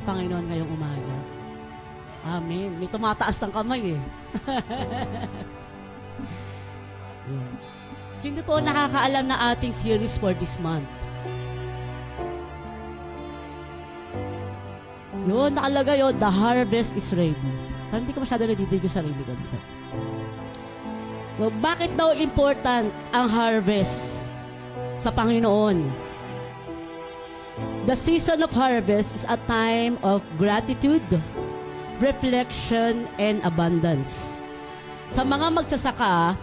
Panginoon ngayong umaga? Amen. May tumataas ng kamay eh. Yeah. Sino po nakakaalam na ating series for this month? Yun, nakalagay yun, the harvest is ready. Parang hindi ko masyado nadidig yung sarili ko dito. Well, bakit daw important ang harvest sa Panginoon? The season of harvest is a time of gratitude, reflection, and abundance. Sa mga magsasaka,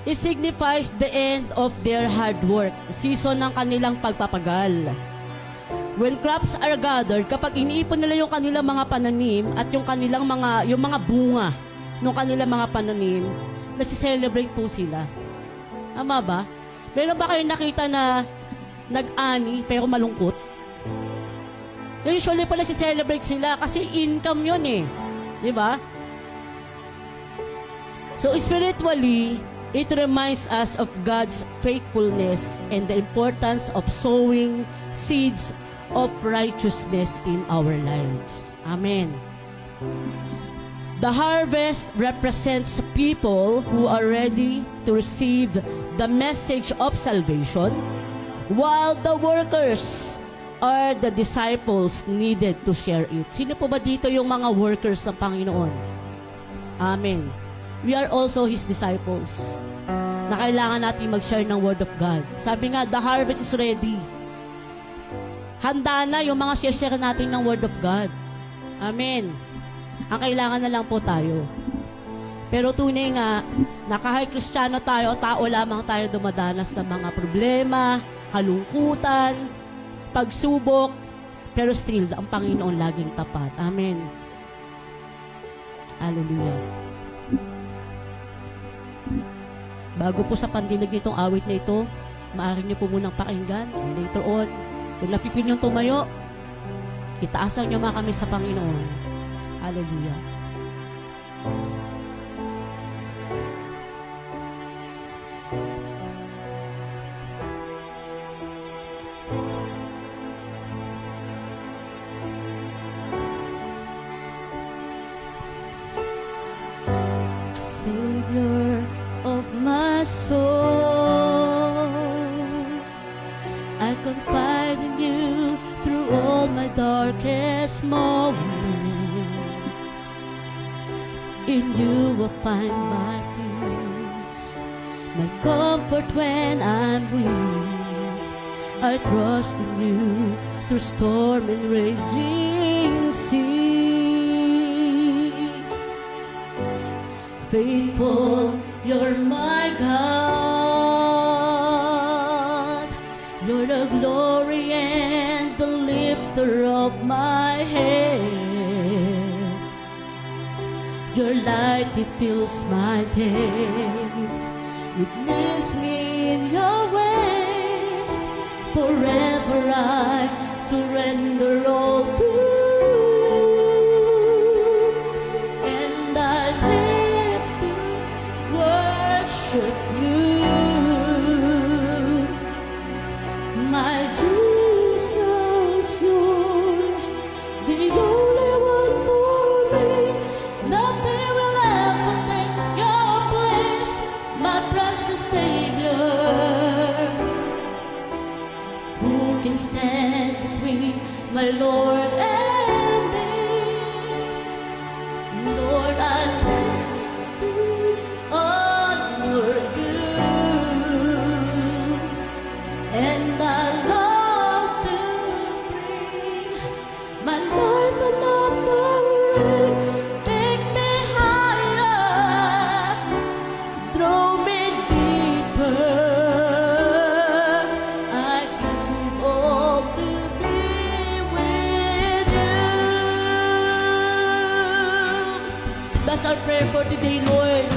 it signifies the end of their hard work, season ng kanilang pagpapagal. When crops are gathered, kapag iniipon nila yung kanilang mga pananim at yung kanilang mga bunga ng kanilang mga pananim, nasi-celebrate po sila. Tama ba? Meron ba kayo nakita na nag-ani pero malungkot? Usually po nasi-celebrate sila kasi income yun eh. Di ba? So spiritually, it reminds us of God's faithfulness and the importance of sowing seeds of righteousness in our lives. Amen. The harvest represents people who are ready to receive the message of salvation, while the workers are the disciples needed to share it. Sino po ba dito yung mga workers ng Panginoon? Amen. We are also His disciples na kailangan natin mag-share ng Word of God. Sabi nga, the harvest is ready. Handa na yung mga share natin ng Word of God. Amen. Ang kailangan na lang po tayo. Pero tunay nga, na kahit Kristiyano tayo, tao lamang tayo dumadanas ng mga problema, kalungkutan, pagsubok, pero still, ang Panginoon laging tapat. Amen. Hallelujah. Bago po sa pandinig nitong awit na ito, maaari niyo po munang pakinggan. And later on, kung napipil niyong tumayo, itaasan niyo mga kami sa Panginoon. Hallelujah. Savior of my soul, I confide in you through all my darkest moments. In you will find my peace, my comfort when I'm weak. I trust in you through storm and raging sea. Faithful, you're my God. You're the glory and the lifter of my head. Your light, it fills my days. It leads me in your ways. Forever I surrender all to you. And I live to worship you, my Jesus, you're the only one for me. Nothing will ever take your place, my precious Savior. Who can stand between my Lord and me? Lord, I want to honor you, and I love to bring my life an offering. Take me higher, throw me deeper. I do all to be with you. That's our prayer for today, Lord.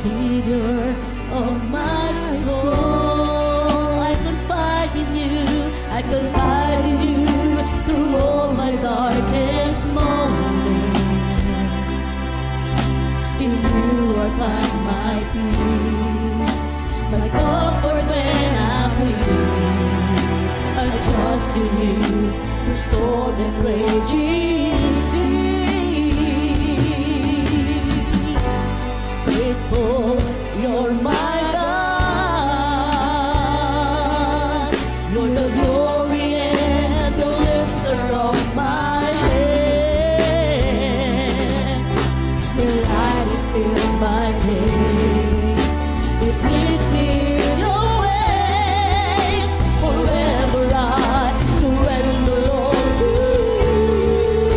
Savior of my soul, I confide in you, I confide in you through all my darkest moments. In you I find my peace, my comfort when I'm weak. I trust in you the storm and raging sea. Grateful, you're my God. You're the glory and the lifter of my head. The light it fills my days. It leads me in your ways. Forever I surrender all to you.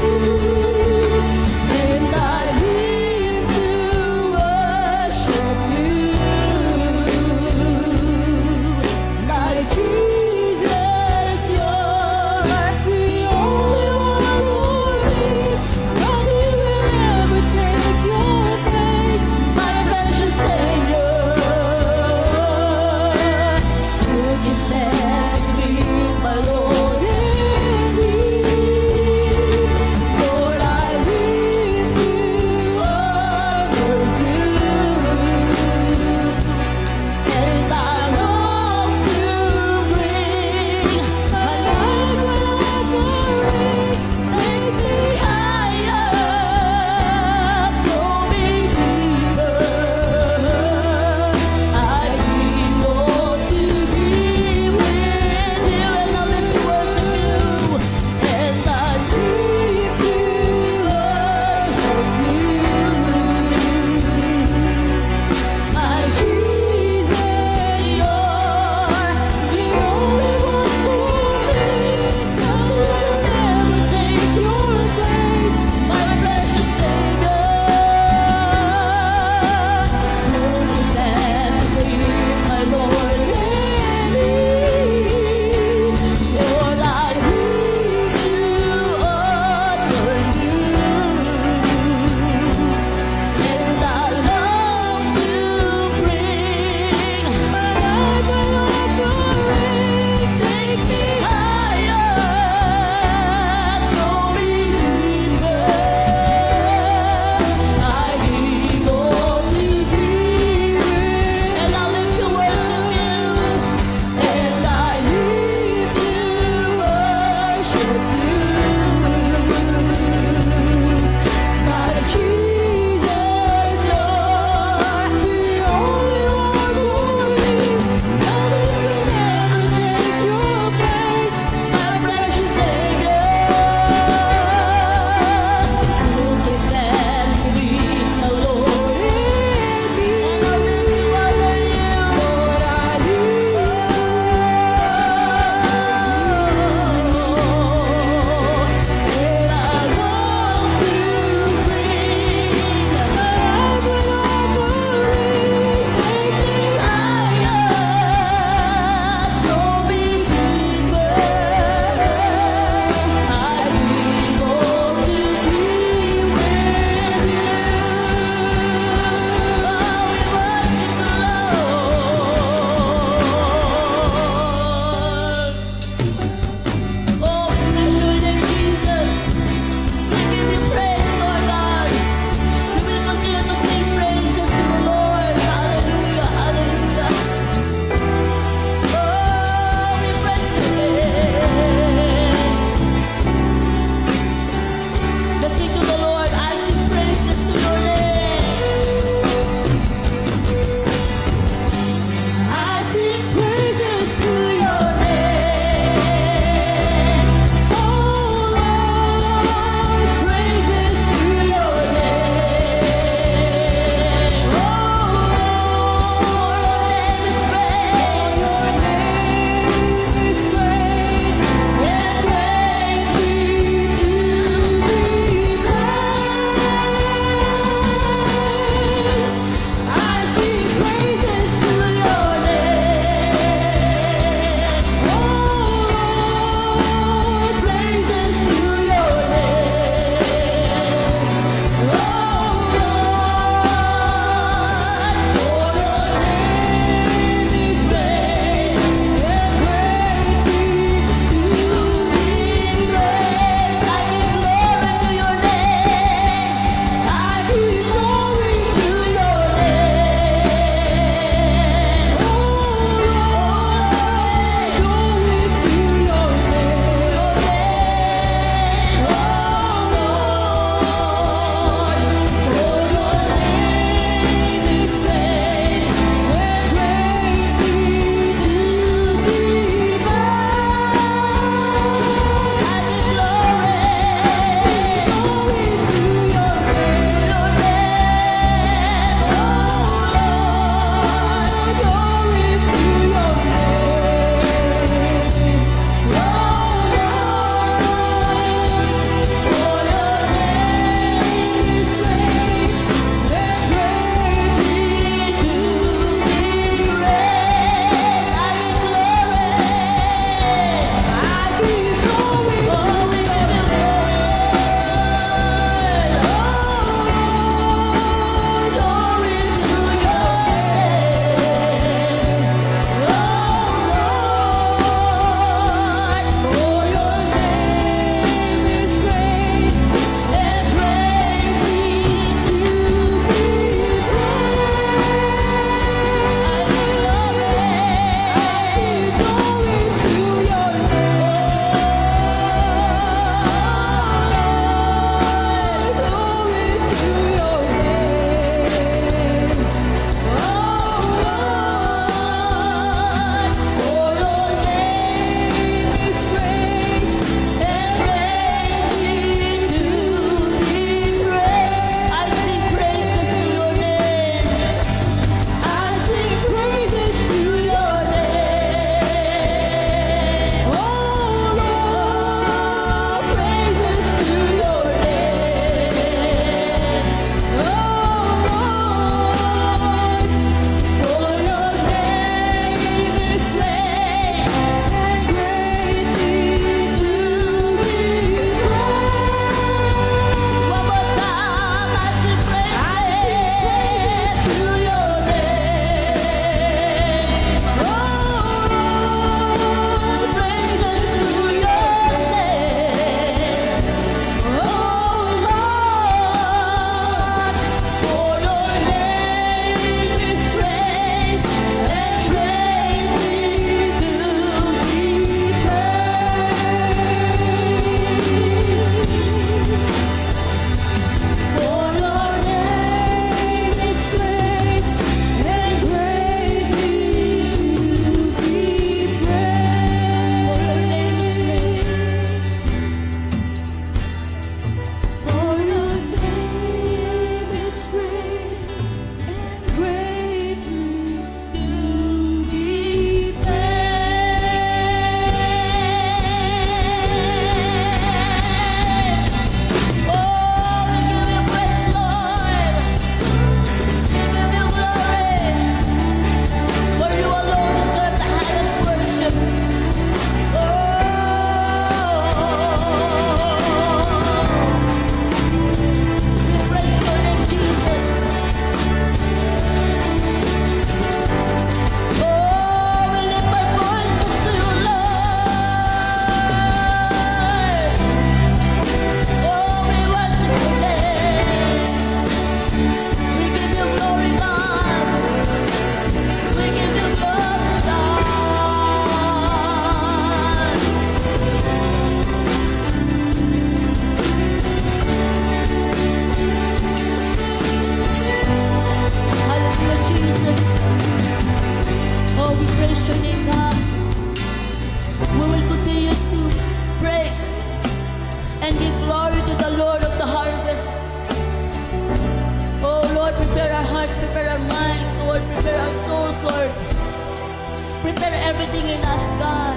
prepare everything in us, God.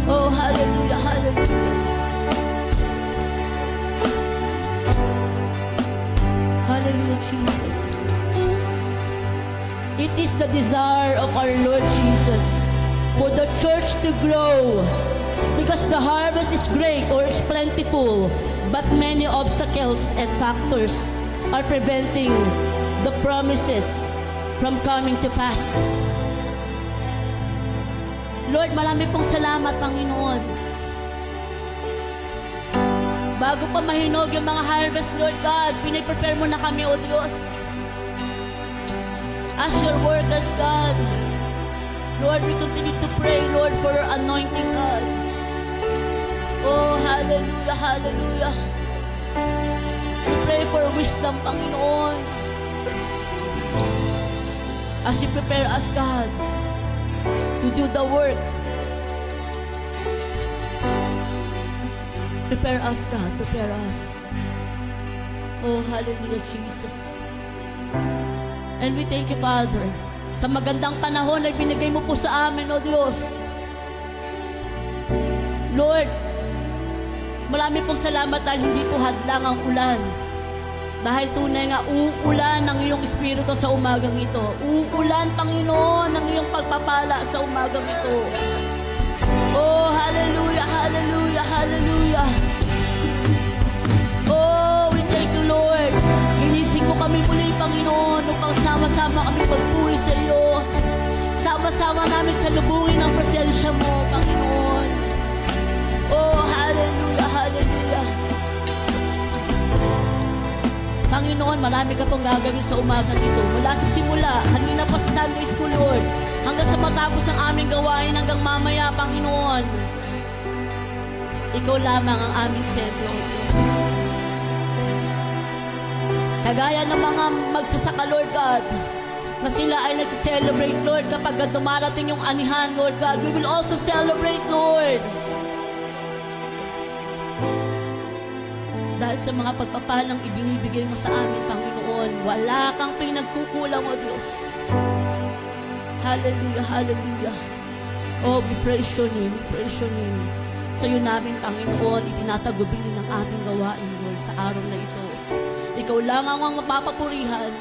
Oh, hallelujah, hallelujah. Hallelujah, Jesus. It is the desire of our Lord Jesus for the church to grow, because the harvest is great or it's plentiful, but many obstacles and factors are preventing the promises from coming to pass. Lord, marami pong salamat, Panginoon. Bago pa mahinog yung mga harvest, Lord God, piniprepare mo na kami, O Diyos. As your workers, God, Lord, we continue to pray, Lord, for your anointing, God. Oh, hallelujah, hallelujah. We pray for wisdom, Panginoon. As you prepare us, God, to do the work. Prepare us, God, prepare us. Oh, hallelujah, Jesus. And we thank you, Father, sa magandang panahon na binigay mo po sa amin, O Diyos. Lord, marami pong salamat dahil hindi po hadlang ang ulan. Dahil tunay nga, uulan ng iyong Espiritu sa umagang ito. Uulan, Panginoon, ng iyong pagpapala sa umagang ito. Oh, hallelujah, hallelujah, hallelujah. Oh, we thank you, Lord. Inisig mo kami muli, Panginoon, upang sama-sama kami pagpuri sa iyo. Sama-sama namin sa lubungin ng presensya mo, Panginoon. Oh, hallelujah, hallelujah. Panginoon, marami ka pong gagawin sa umaga nito. Mula sa simula, kanina pa sa Sunday School, Lord, hanggang sa matapos ang aming gawain hanggang mamaya, Panginoon. Ikaw lamang ang aming sentro. Kagaya ng mga magsasaka, Lord God, na sila ay nagse-celebrate, Lord, kapag dumarating yung anihan, Lord God, we will also celebrate, Lord. Dahil sa mga pagpapalang ibinibigay mo sa amin, Panginoon, wala kang pinagkukulang, O Diyos. Hallelujah, hallelujah. Oh, we praise your name, we praise your name. Sa iyo namin, Panginoon, itinatagubili ng ating gawain, Lord, sa araw na ito. Ikaw lamang ang mapapapurihan,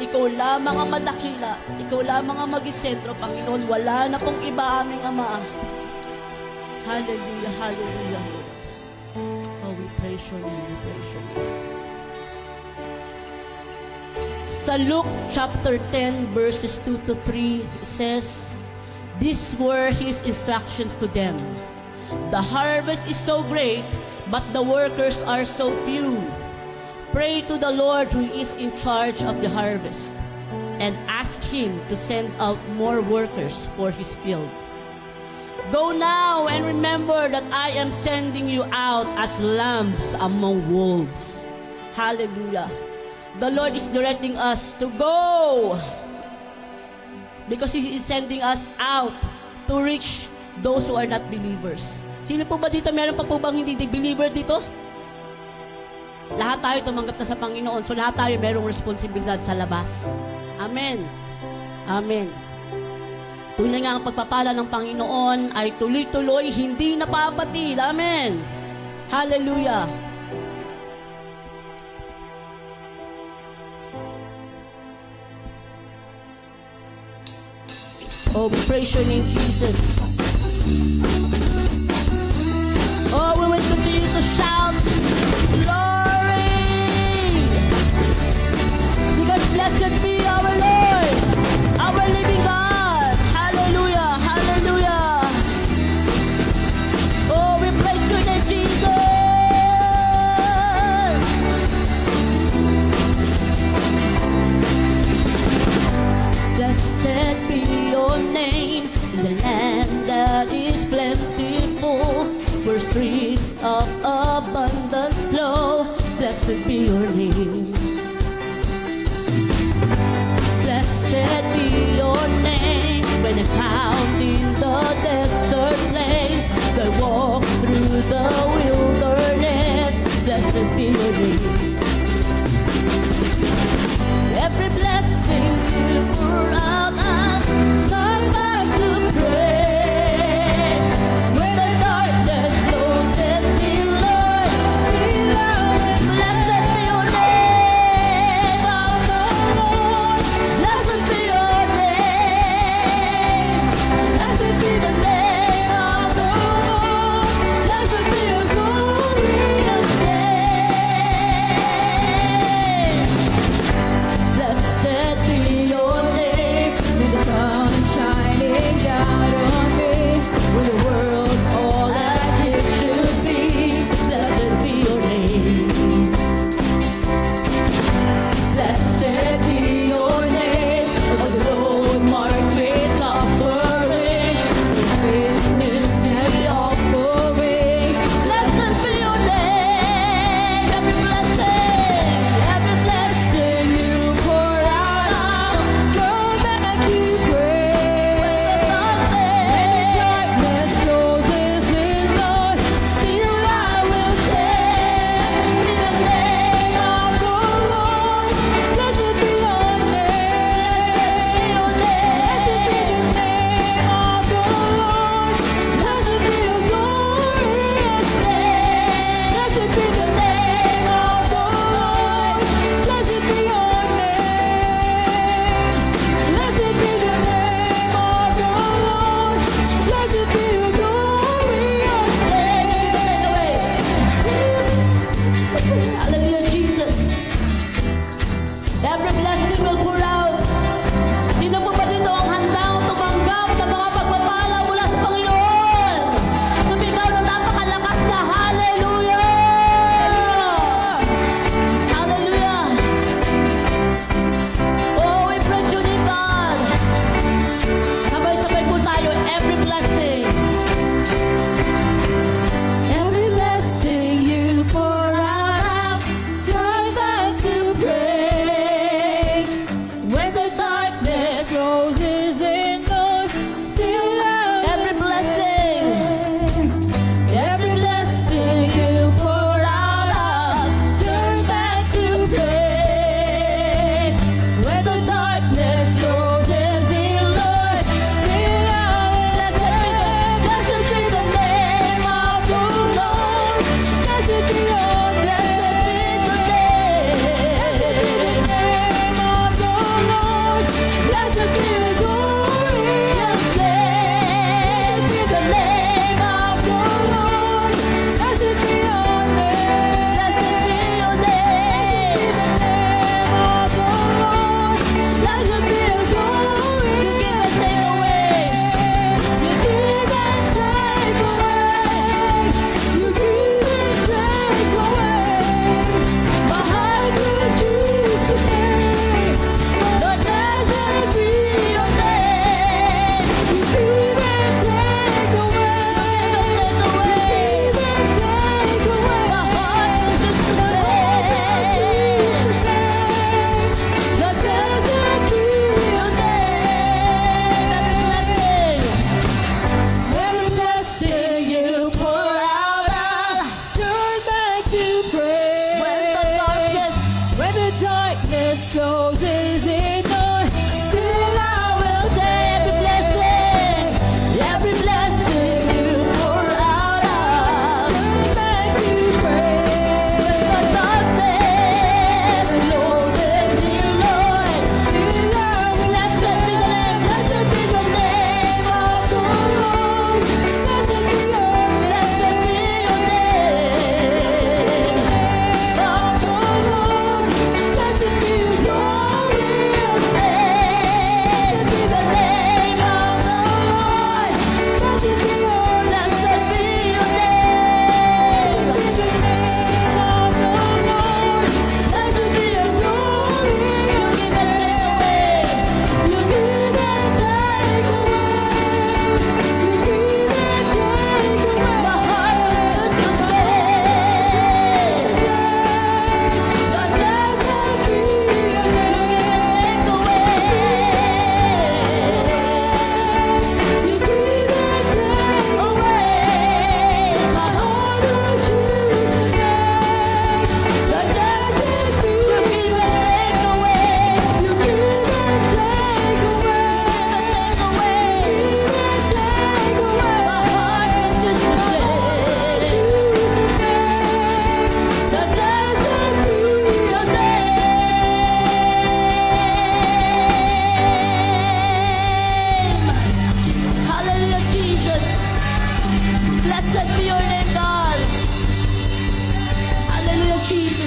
ikaw lamang ang madakila, ikaw lamang ang mag-isentro, Panginoon. Wala na pong iba, aming Ama. Hallelujah, hallelujah, Lord. Oh, we praise your name, we praise your name. Sa Luke chapter 10, verses 2 to 3, it says, these were his instructions to them. The harvest is so great, but the workers are so few. Pray to the Lord who is in charge of the harvest, and ask him to send out more workers for his field. Go now and remember that I am sending you out as lambs among wolves. Hallelujah. The Lord is directing us to go, because He is sending us out to reach those who are not believers. Sino po ba dito? Meron pa po bang hindi believer dito? Lahat tayo tumanggap na sa Panginoon. So lahat tayo merong responsibilidad sa labas. Amen. Amen. Tunay nga ang pagpapala ng Panginoon ay tuloy-tuloy, hindi napapatid. Amen. Hallelujah. Oh, we praise your name, Jesus. Oh, we will continue to shout, glory! Because blessed be our Lord, our living God. Hallelujah, hallelujah. Oh, we praise your name, Jesus. Blessed be your name in the land that is plentiful, where streams of abundance flow. Blessed be your name. Blessed be your name when I'm found in the desert place, that walk through the wilderness. Blessed be your name. Every blessing you pour out, I turn back to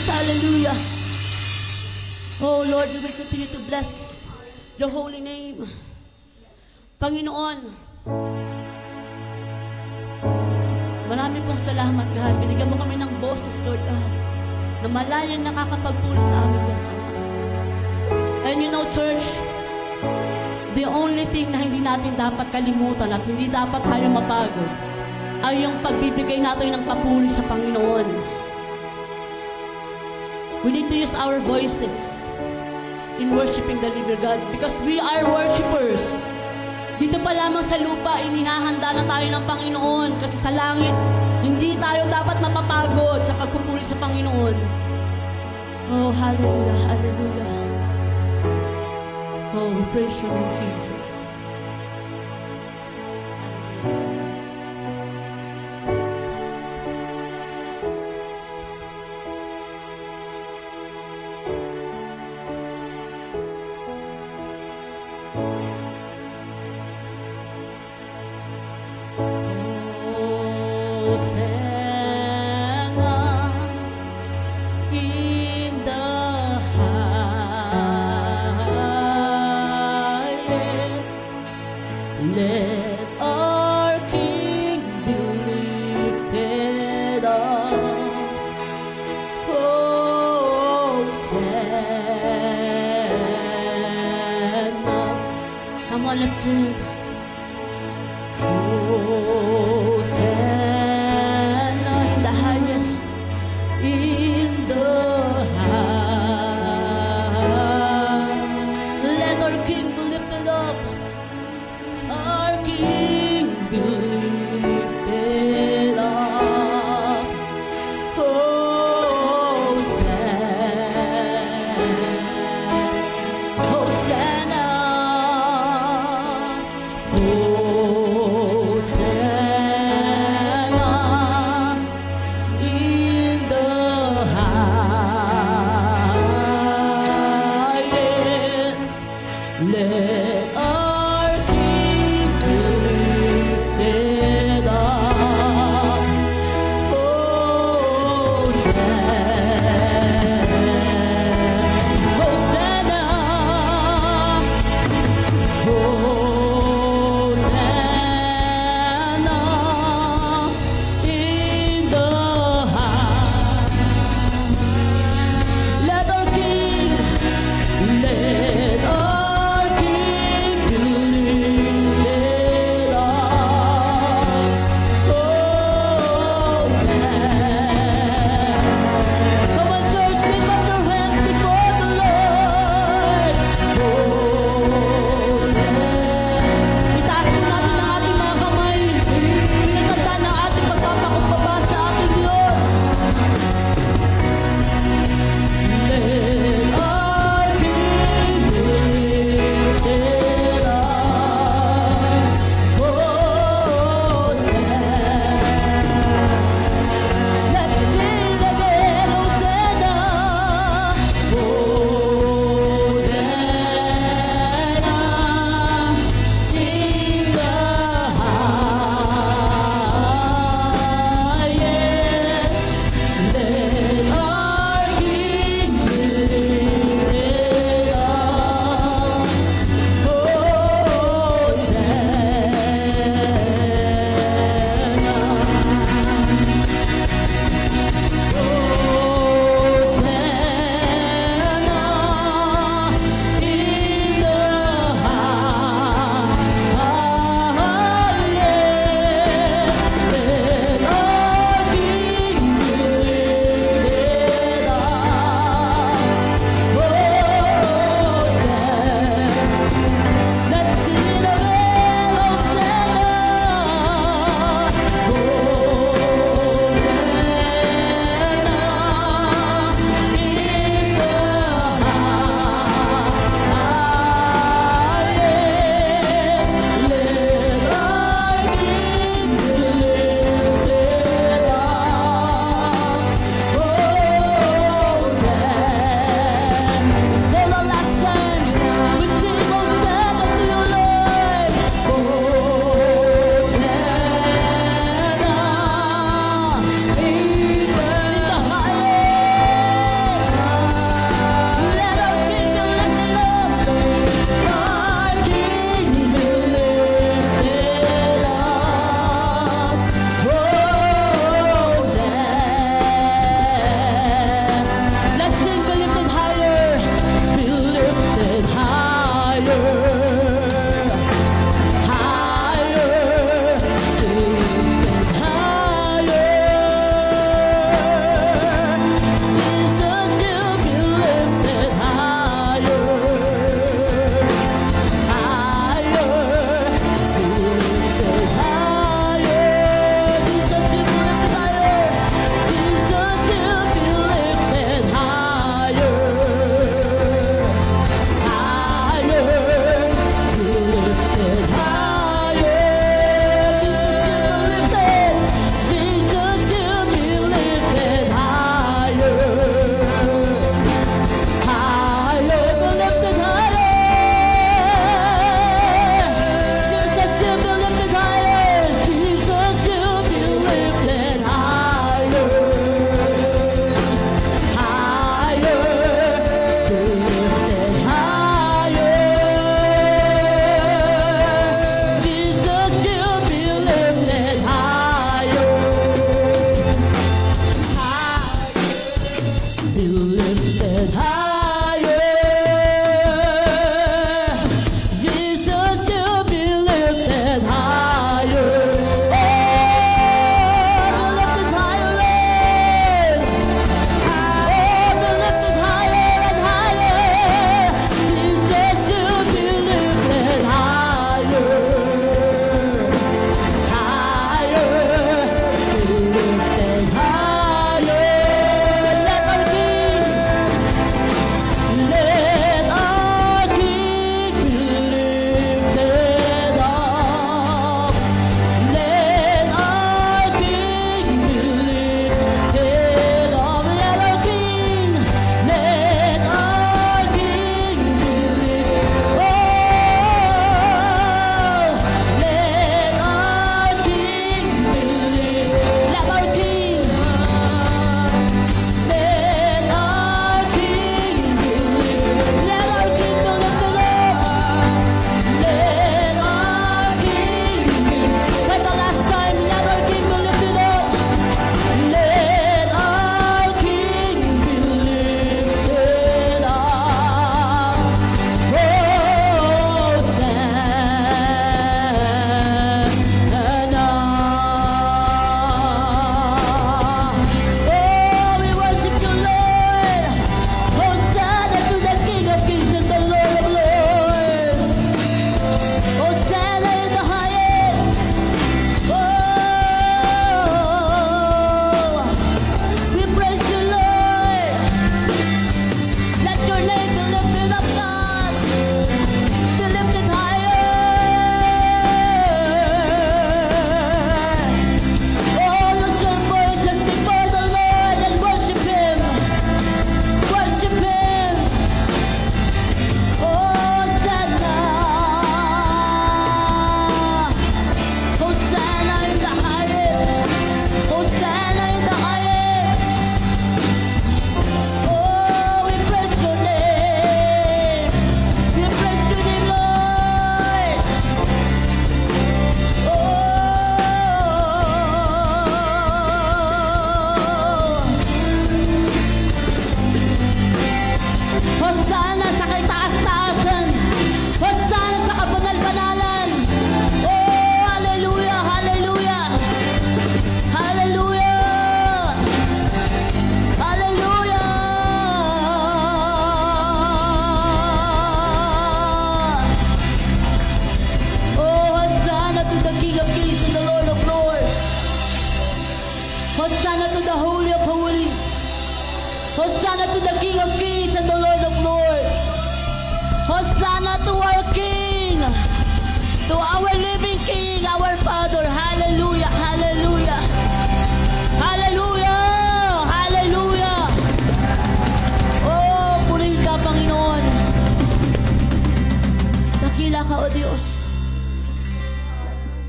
Hallelujah. Oh Lord, we will continue to bless your holy name. Panginoon, marami pong salamat, God. Binigyan mo kami ng boses, Lord God, na malayang nakakapagpuli sa amin, Diyos Ama. And you know, church, the only thing na hindi natin dapat kalimutan at hindi dapat tayo mapagod ay yung pagbibigay natin ng papuri sa Panginoon. We need to use our voices in worshiping the living God because we are worshipers. Dito pa lamang sa lupa, inihahanda na tayo ng Panginoon kasi sa langit, hindi tayo dapat mapapagod sa pagpupuri sa Panginoon. Oh, hallelujah, hallelujah. Oh, we praise your name, Jesus. Hosanna in the highest. Let our King be lifted up. Hosanna. Come on, let's sing. Hosanna in the highest, in the high. Let our King be lifted up, our King be lifted up. Hosanna, Hosanna.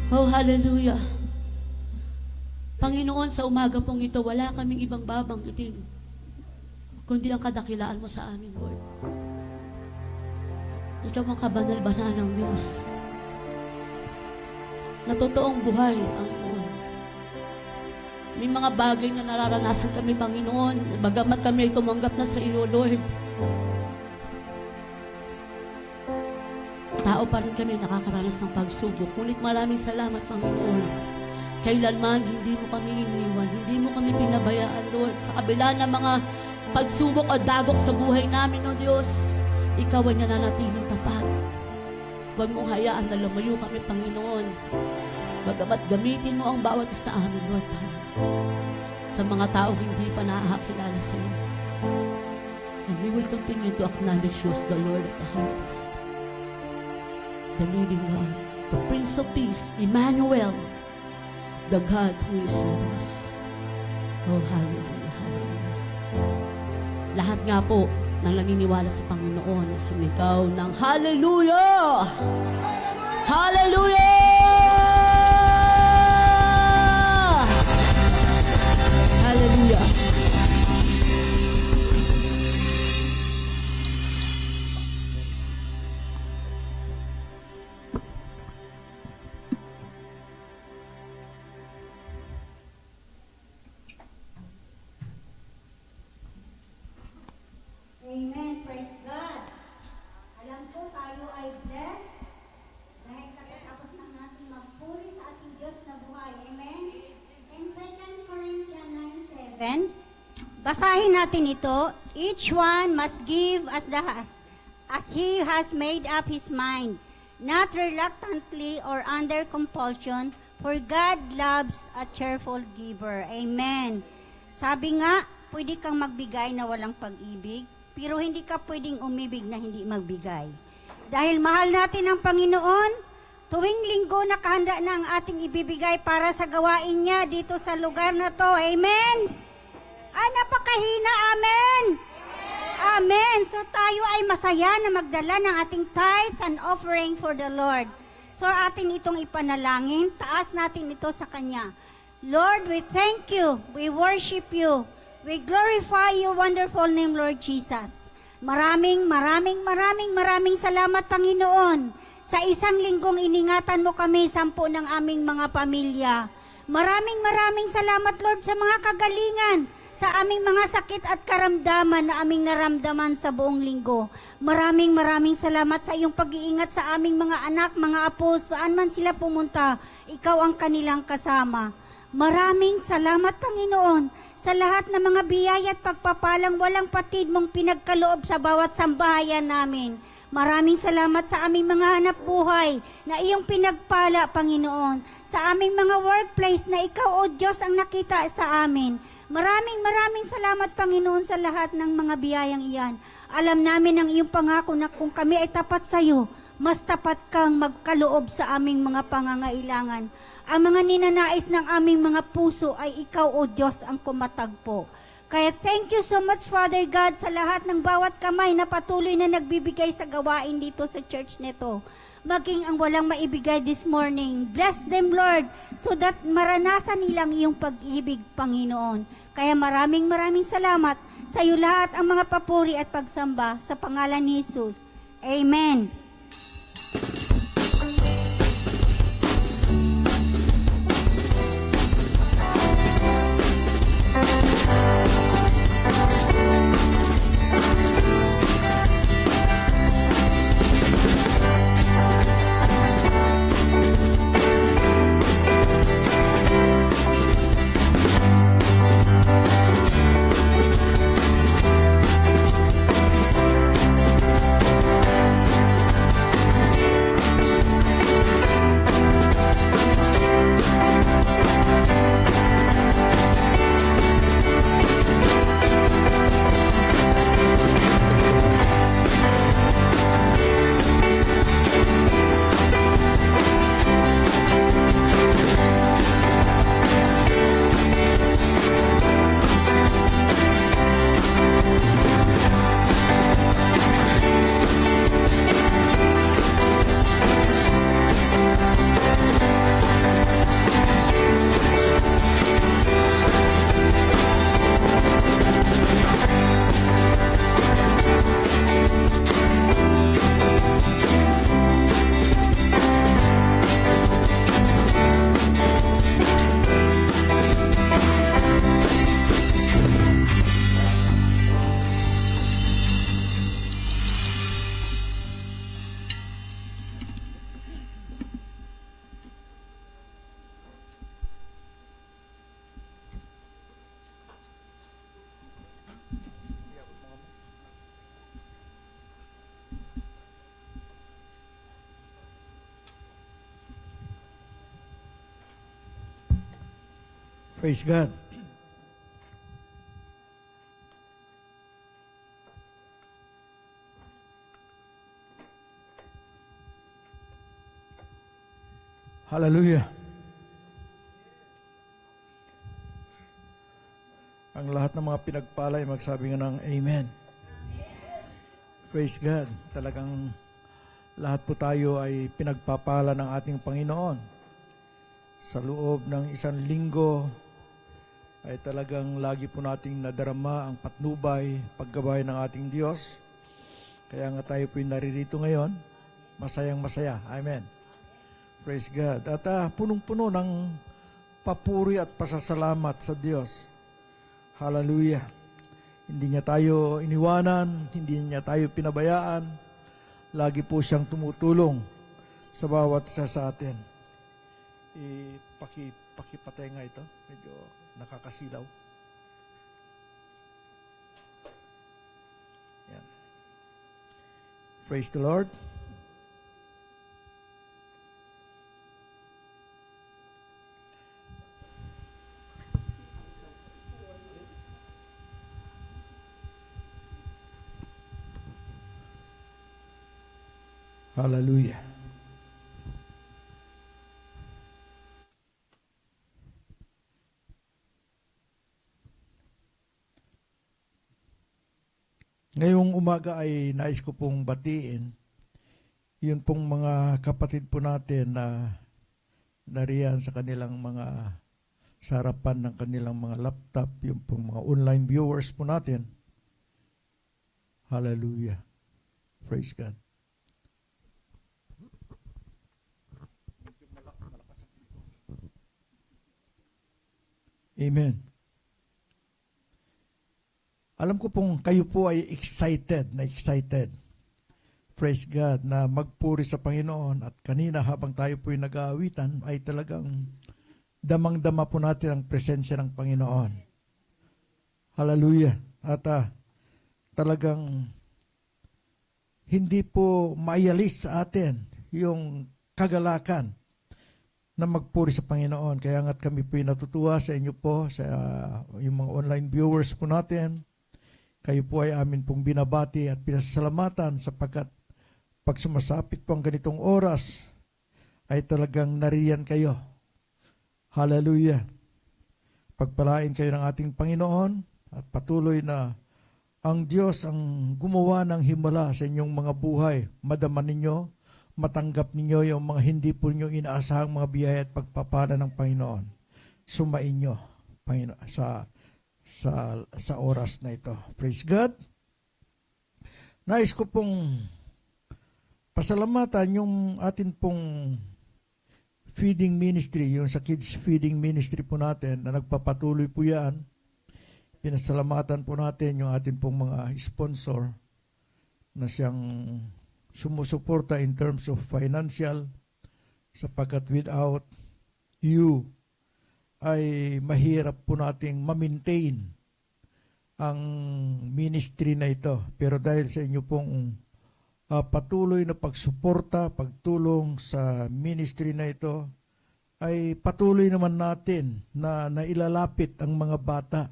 Oh, hallelujah. Panginoon, sa umaga pong ito, wala kaming ibang babanggitin kundi ang kadakilaan mo sa amin, Lord. Ikaw ang kabanal-banal ng Diyos na totoong buhay, Panginoon. May mga bagay na nararanasan kami, Panginoon, bagamat kami ay tumanggap na sa iyo, Lord. Tao pa rin kami nakakaranas ng pagsubok. Ngunit maraming salamat, Panginoon. Kailanman hindi mo kami iniwan, hindi mo kami pinabayaan, Lord. Sa kabila ng mga pagsubok o dagok sa buhay namin, O Diyos, Ikaw ay nananatiling tapat. Huwag mong hayaan na lumayo kami, Panginoon. Bagamat gamitin mo ang bawat isa sa amin, Lord God, sa mga taong hindi pa nakakilala sa iyo. And we will continue to acknowledge you as the Lord of the harvest, the living God, the Prince of Peace, Emmanuel, the God who is with us. Oh, hallelujah, hallelujah. Lahat nga po ng naniniwala sa Panginoon ay sumigaw ng hallelujah! Hallelujah! Hallelujah! Amen. Praise God. Alam ko tayo ay blessed dahil katatapos ng natin magpuri sa ating Diyos na buhay. Amen. In 2 Corinthians 9:7, basahin natin ito. Each one must give as he has made up his mind, not reluctantly or under compulsion, for God loves a cheerful giver. Amen. Sabi nga, pwede kang magbigay na walang pag-ibig, pero hindi ka pwedeng umibig na hindi magbigay. Dahil mahal natin ang Panginoon, tuwing linggo nakahanda na ang ating ibibigay para sa gawain niya dito sa lugar na to. Amen? Napakahina. Amen? Amen. So tayo ay masaya na magdala ng ating tithes and offering for the Lord. So atin itong ipanalangin, taas natin ito sa Kanya. Lord, we thank you. We worship you. We glorify your wonderful name, Lord Jesus. Maraming salamat, Panginoon. Sa isang linggong iningatan mo kami, 10 ng aming mga pamilya. Maraming salamat, Lord, sa mga kagalingan, sa aming mga sakit at karamdaman na aming naramdaman sa buong linggo. Maraming salamat sa iyong pag-iingat sa aming mga anak, mga apo, saan man sila pumunta, ikaw ang kanilang kasama. Maraming salamat, Panginoon, sa lahat ng mga biyaya at pagpapalang walang patid mong pinagkaloob sa bawat sambahayan namin. Maraming salamat sa aming mga hanap buhay na iyong pinagpala, Panginoon. Sa aming mga workplace na ikaw, O Diyos, ang nakita sa amin. Maraming salamat, Panginoon, sa lahat ng mga biyayang iyan. Alam namin ang iyong pangako na kung kami ay tapat sa iyo, mas tapat kang magkaloob sa aming mga pangangailangan. Ang mga ninanais ng aming mga puso ay ikaw, O Diyos, ang kumatagpo. Kaya thank you so much, Father God, sa lahat ng bawat kamay na patuloy na nagbibigay sa gawain dito sa church nito. Maging ang walang maibigay this morning. Bless them, Lord, so that maranasan nilang iyong pag-ibig, Panginoon. Kaya maraming salamat sa iyo lahat ang mga papuri at pagsamba sa pangalan ni Jesus. Amen. Praise God. Hallelujah. Ang lahat ng mga pinagpalay, magsabi nga ng Amen. Praise God. Talagang lahat po tayo ay pinagpapala ng ating Panginoon. Sa loob ng isang linggo ay talagang lagi po nating nadarama ang patnubay, paggabay ng ating Diyos. Kaya nga tayo po naririto ngayon, masayang masaya. Amen. Praise God. At punong-puno ng papuri at pasasalamat sa Diyos. Hallelujah. Hindi niya tayo iniwanan, hindi niya tayo pinabayaan. Lagi po siyang tumutulong sa bawat isa sa atin. Pakipatay nga ito. Medyo nakakasilaw. Yan. Praise the Lord. Hallelujah. Ngayong umaga ay nais ko pong batiin yun pong mga kapatid po natin na nariyan sa kanilang mga sarapan ng kanilang mga laptop, yung pong mga online viewers po natin. Hallelujah. Praise God. Amen. Alam ko pong kayo po ay excited. Praise God, na magpuri sa Panginoon. At kanina habang tayo po ay nag-aawitan, ay talagang damang-dama po natin ang presensya ng Panginoon. Hallelujah. At talagang hindi po maialis sa atin yung kagalakan na magpuri sa Panginoon. Kaya nga't kami po natutuwa sa inyo po, sa yung mga online viewers po natin. Kayo po ay amin pong binabati at pinasasalamatan sapagkat pag sumasapit po ang ganitong oras, ay talagang nariyan kayo. Hallelujah. Pagpalain kayo ng ating Panginoon at patuloy na ang Diyos ang gumawa ng himala sa inyong mga buhay. Madama ninyo, matanggap ninyo yung mga hindi po ninyo inaasahang mga biyaya at pagpapala ng Panginoon. Sumain nyo, Panginoon, sa oras na ito. Praise God. Nais ko pong pasalamatan yung atin pong feeding ministry, yung sa kids feeding ministry po natin na nagpapatuloy po yan. Pinasalamatan po natin yung atin pong mga sponsor na siyang sumusuporta in terms of financial sapagkat without you ay mahirap po nating ma-maintain ang ministry na ito. Pero dahil sa inyo pong patuloy na pagsuporta, pagtulong sa ministry na ito, ay patuloy naman natin na nailalapit ang mga bata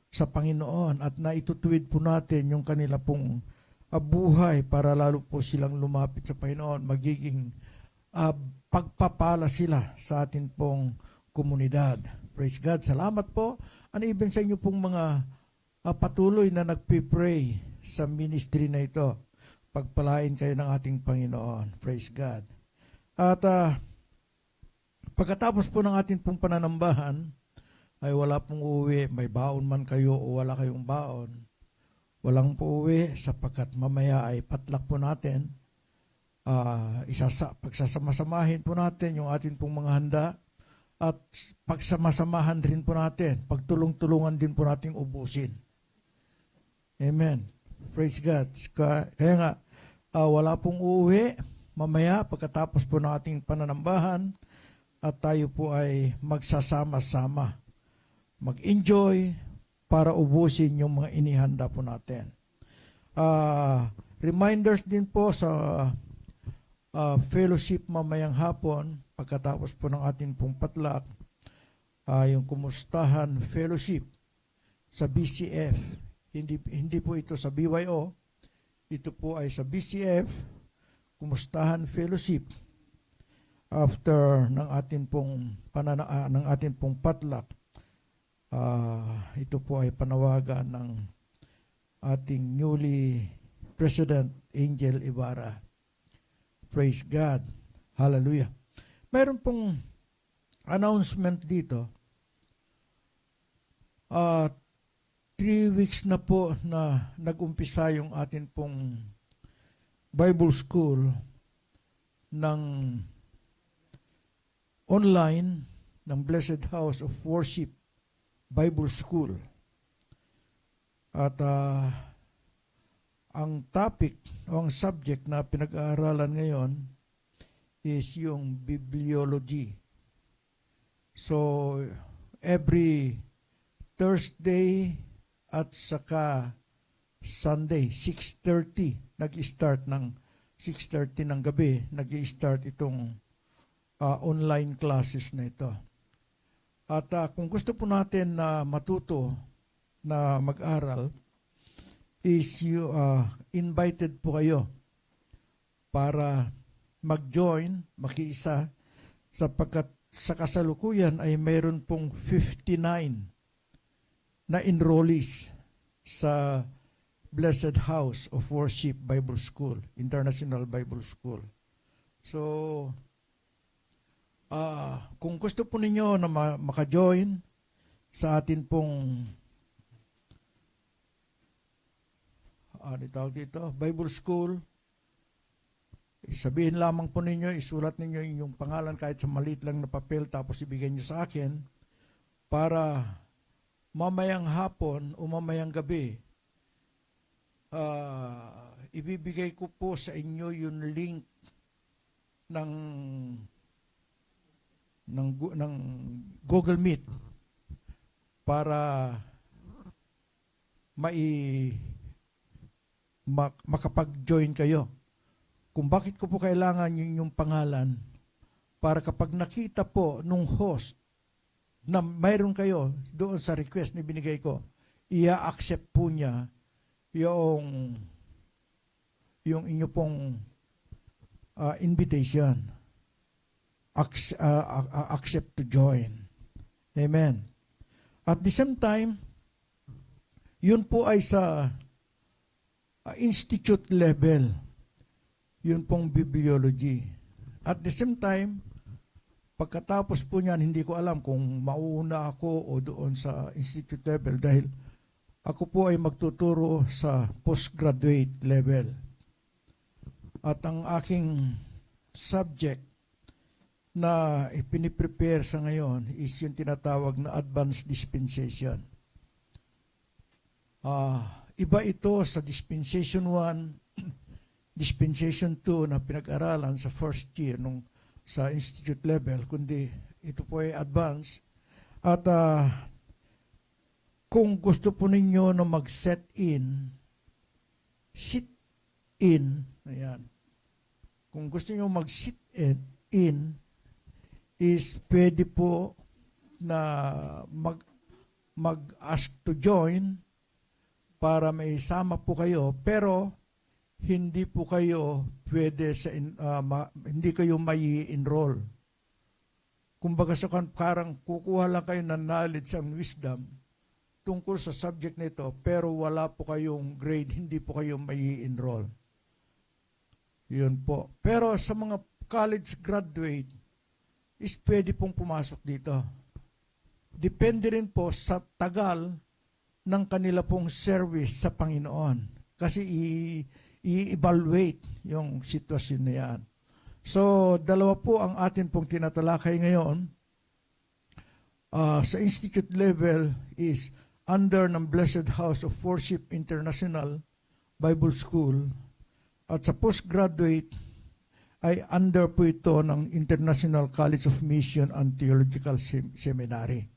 sa Panginoon at naitutuwid po natin yung kanila pong buhay para lalo po silang lumapit sa Panginoon. Magiging pagpapala sila sa atin pong komunidad. Praise God. Salamat po. And even sa inyo pong mga patuloy na nagpipray sa ministry na ito. Pagpalain kayo ng ating Panginoon. Praise God. At pagkatapos po ng ating pong pananambahan, ay wala pong uwi, may baon man kayo o wala kayong baon. Walang po uwi sapagkat mamaya ay patlak po natin. Pagsasama-samahin po natin yung ating pong mga handa at pagsamasamahan rin po natin, pagtulong-tulungan din po nating ubusin. Amen. Praise God. Kaya nga, wala pong uuwi mamaya pagkatapos po ng ating pananambahan at tayo po ay magsasama-sama. Mag-enjoy para ubusin yung mga inihanda po natin. Reminders din po sa fellowship mamayang hapon pagkatapos po ng ating pong patlak yung Kumustahan Fellowship sa BCF. Hindi po ito sa BYO. Ito po ay sa BCF, Kumustahan Fellowship. After ng ating pong potluck, ito po ay panawagan ng ating newly President Angel Ibarra. Praise God. Hallelujah. Mayroon pong announcement dito. 3 weeks na po na nag-umpisa yung atin pong Bible School ng online ng Blessed House of Worship Bible School. At ang topic o ang subject na pinag-aaralan ngayon is yung bibliology. So, every Thursday at saka Sunday, 6:30, nag-start ng 6:30 ng gabi, nag-start itong online classes na ito. At kung gusto po natin na matuto na mag-aral, is you invited po kayo para mag-join, makiisa, sapagkat sa kasalukuyan ay mayroon pong 59 na enrollees sa Blessed House of Worship Bible School, International Bible School. So, kung gusto po ninyo na maka-join sa atin pong Bible School, sabihin lamang po ninyo, isulat ninyo yung pangalan kahit sa maliit lang na papel, tapos ibigay nyo sa akin para mamayang hapon o mamayang gabi, ibibigay ko po sa inyo yung link ng Google Meet para makapag-join kayo. Kung bakit ko po kailangan yung pangalan, para kapag nakita po nung host na mayroon kayo doon sa request na binigay ko, i-accept po niya yung inyo pong invitation. Accept to join. Amen. At the same time, yun po ay sa institute level. Yun pong bibliology. At the same time, pagkatapos po niyan, hindi ko alam kung mauuna ako o doon sa institute level dahil ako po ay magtuturo sa postgraduate level. At ang aking subject na ipiniprepare sa ngayon is yung tinatawag na advanced dispensation. Iba ito sa dispensation 1, dispensation 2 na pinag-aralan sa first year sa institute level, kundi ito po ay advanced. At kung gusto po ninyo na mag-sit in, ayan. Kung gusto niyo mag-sit in, is pwede po na mag-ask to join para may isama po kayo, pero hindi po kayo pwede hindi kayo mai-enroll. Kumbaga sa parang kukuha lang kayo ng knowledge and wisdom tungkol sa subject nito, pero wala po kayong grade, hindi po kayo mai-enroll. Yun po. Pero sa mga college graduate, is pwede pong pumasok dito. Depende rin po sa tagal ng kanila pong service sa Panginoon. Kasi i-evaluate yung sitwasyon na yan. So, dalawa po ang atin pong tinatalakay ngayon. Sa institute level is under ng Blessed House of Worship International Bible School. At sa postgraduate ay under po ito ng International College of Mission and Theological Seminary.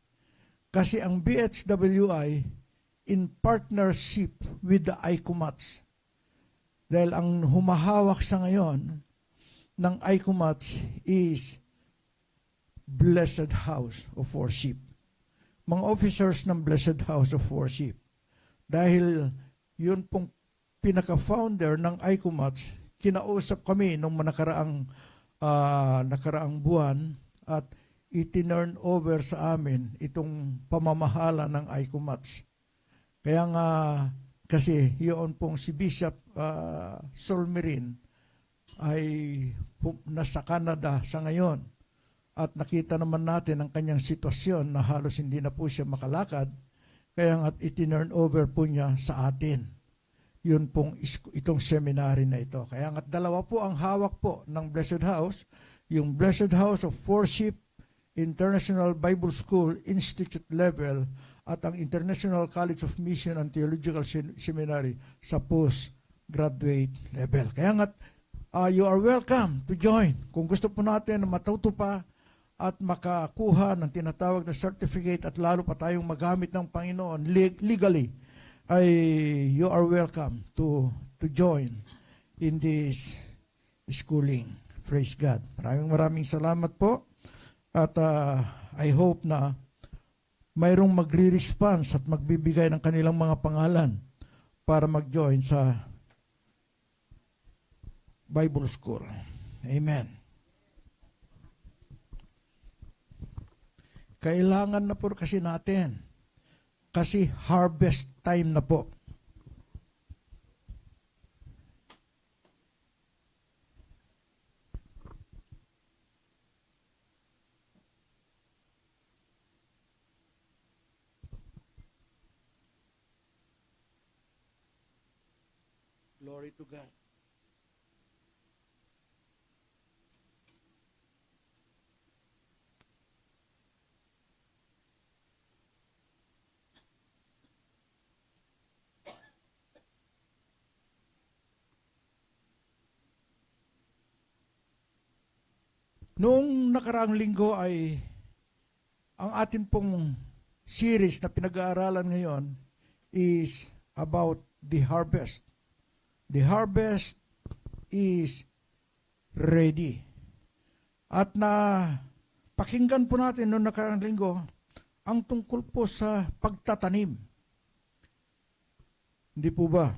Kasi ang BHWI in partnership with the ICOMATS, dahil ang humahawak sa ngayon ng ICOMATS is Blessed House of Worship. mga officers ng Blessed House of Worship. Dahil yun pong pinaka-founder ng ICOMATS, kinausap kami nung nakaraang buwan at itinurn over sa amin itong pamamahala ng ICOMATS. Kaya nga, kasi yun pong si Bishop Solmerin ay nasa Canada sa ngayon. At nakita naman natin ang kanyang sitwasyon na halos hindi na po siya makalakad. Kaya nga itinurn over po niya sa atin. Yun pong itong seminary na ito. Kaya nga dalawa po ang hawak po ng Blessed House. Yung Blessed House of Worship, International Bible School, Institute level, at ang International College of Mission and Theological Seminary sa postgraduate level. Kaya nga, you are welcome to join. Kung gusto po natin na matuto pa at makakuha ng tinatawag na certificate at lalo pa tayong magamit ng Panginoon legally, ay you are welcome to join in this schooling. Praise God. Maraming salamat po. At I hope na mayroong magre-response at magbibigay ng kanilang mga pangalan para mag-join sa Bible School. Amen. Kailangan na po kasi natin. Kasi harvest time na po. Glory to God. Noong nakaraang linggo ay ang atin pong series na pinag-aaralan ngayon is about the harvest. The harvest is ready. At na pakinggan po natin noong nakaraang linggo ang tungkol po sa pagtatanim. Hindi po ba?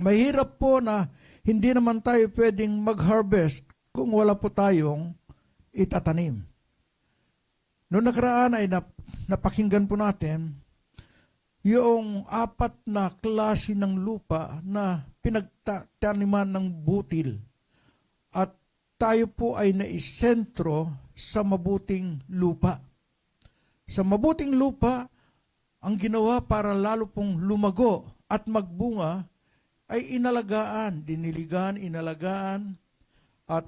Mahirap po na hindi naman tayo pwedeng mag-harvest kung wala po tayong itatanim. Noong nakaraan ay napakinggan po natin yung 4 na klase ng lupa na pinagtaniman ng butil. At tayo po ay naisentro sa mabuting lupa. Sa mabuting lupa, ang ginawa para lalo pong lumago at magbunga ay inalagaan, diniligan, inalagaan, at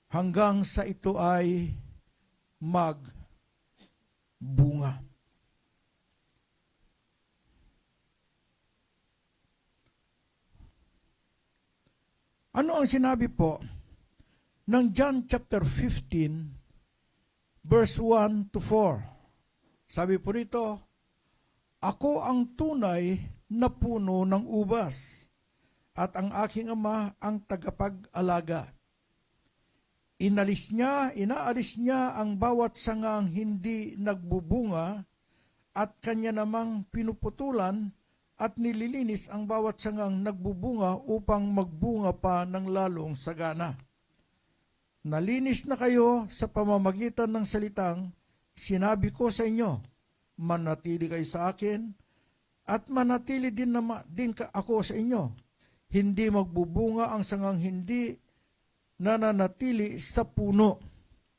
hanggang sa ito ay magbunga. Ano ang sinabi po ng John chapter 15, verse 1 to 4? Sabi po rito, ako ang tunay na puno ng ubas, at ang aking ama ang tagapag-alaga. Inaalis niya ang bawat sangang hindi nagbubunga, at kanya namang pinuputulan at nililinis ang bawat sangang nagbubunga upang magbunga pa ng lalong sagana. Nalinis na kayo sa pamamagitan ng salitang sinabi ko sa inyo, manatili kayo sa akin, at manatili din ako sa inyo. Hindi magbubunga ang sangang hindi nananatili sa puno.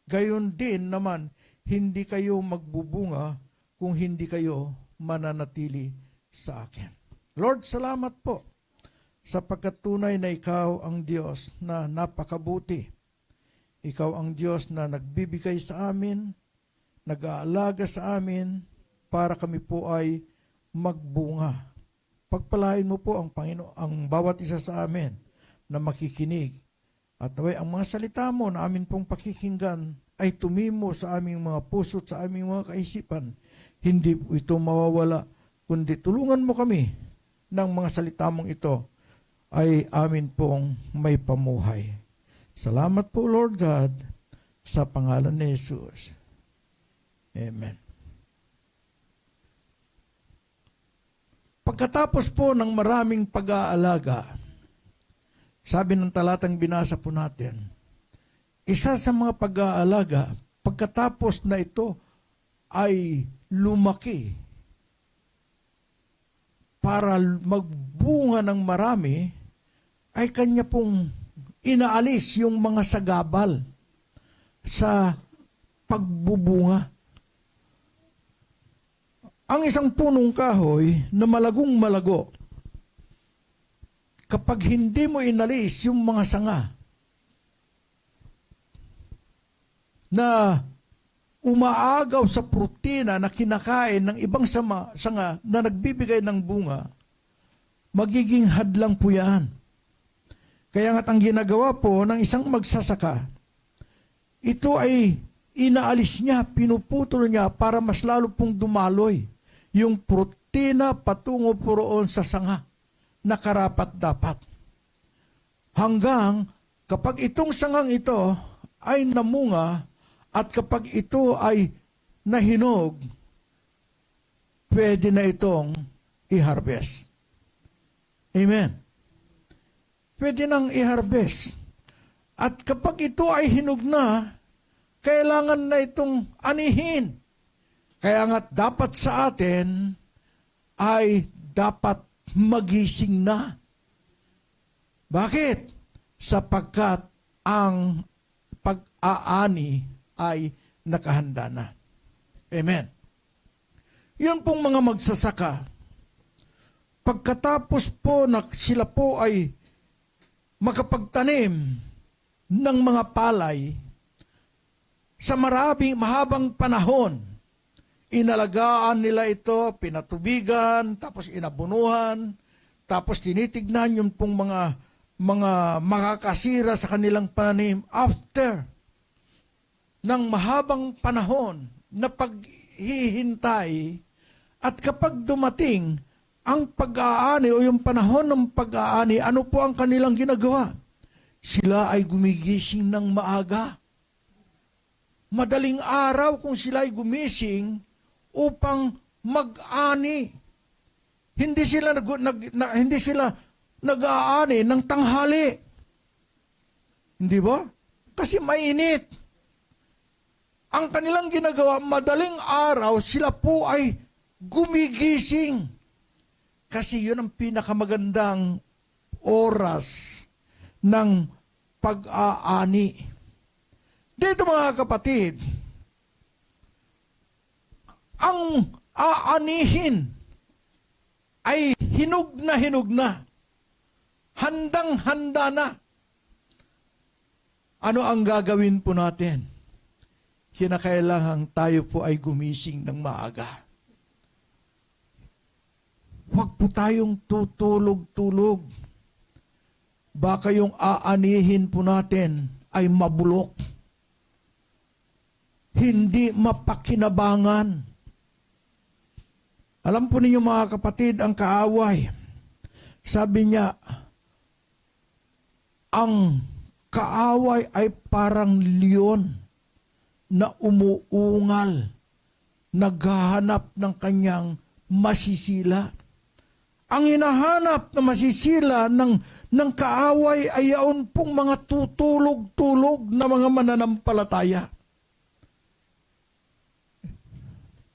Gayon din naman, hindi kayo magbubunga kung hindi kayo mananatili sa akin. Lord, salamat po sapagkat tunay na ikaw ang Diyos na napakabuti. Ikaw ang Diyos na nagbibigay sa amin, nag-aalaga sa amin para kami po ay magbunga. Pagpalain mo po ang Panginoon, ang bawat isa sa amin na makikinig. At naway ang mga salita mo na amin pong pakikinggan ay tumimo sa aming mga puso at sa aming mga kaisipan. Hindi po ito mawawala, kundi tulungan mo kami ng mga salita mong ito ay amin pong may pamuhay. Salamat po, Lord God, sa pangalan ni Jesus. Amen. Pagkatapos po ng maraming pag-aalaga, sabi ng talatang binasa po natin, isa sa mga pag-aalaga, pagkatapos na ito ay lumaki para magbunga ng marami, ay kanya pong inaalis yung mga sagabal sa pagbubunga. Ang isang punong kahoy na malagong malago, kapag hindi mo inalis yung mga sanga na umaagaw sa protina na kinakain ng ibang sanga na nagbibigay ng bunga, magiging hadlang po yan. Kaya nga't ang ginagawa po ng isang magsasaka, ito ay inaalis niya, pinuputol niya para mas lalo pong dumaloy yung protina patungo po roon sa sanga na karapat-dapat. Hanggang kapag itong sangang ito ay namunga at kapag ito ay nahinog, pwede na itong i-harvest. Amen. Pwede nang i-harvest. At kapag ito ay hinog na, kailangan na itong anihin. Kaya nga dapat sa atin ay dapat magising na. Bakit? Sapagkat ang pag-aani ay nakahanda na. Amen. Yun pong mga magsasaka. Pagkatapos po na sila po ay makapagtanim ng mga palay sa mahabang panahon, inalagaan nila ito, pinatubigan, tapos inabunuhan, tapos tinitignan yung pong mga makakasira sa kanilang pananim after ng mahabang panahon na paghihintay. At kapag dumating ang pag-aani o yung panahon ng pag-aani, ano po ang kanilang ginagawa? Sila ay gumigising ng maaga. Madaling araw kung sila ay gumising upang mag-ani. Hindi sila nag-aani ng tanghali. Hindi ba? Kasi mainit. Ang kanilang ginagawa, madaling araw, sila po ay gumigising. Kasi yun ang pinakamagandang oras ng pag-aani. Dito mga kapatid, ang aanihin ay hinog na, handang-handa na. Ano ang gagawin po natin? Kinakailangan tayo po ay gumising ng maaga. Huwag po tayong tutulog-tulog. Baka yung aanihin po natin ay mabulok. Hindi mapakinabangan. Alam po ninyo mga kapatid, ang kaaway, sabi niya, ang kaaway ay parang leon na umuungal, naghahanap ng kanyang masisila. Ang hinahanap na masisila ng kaaway ay yaon pong mga tutulog-tulog na mga mananampalataya.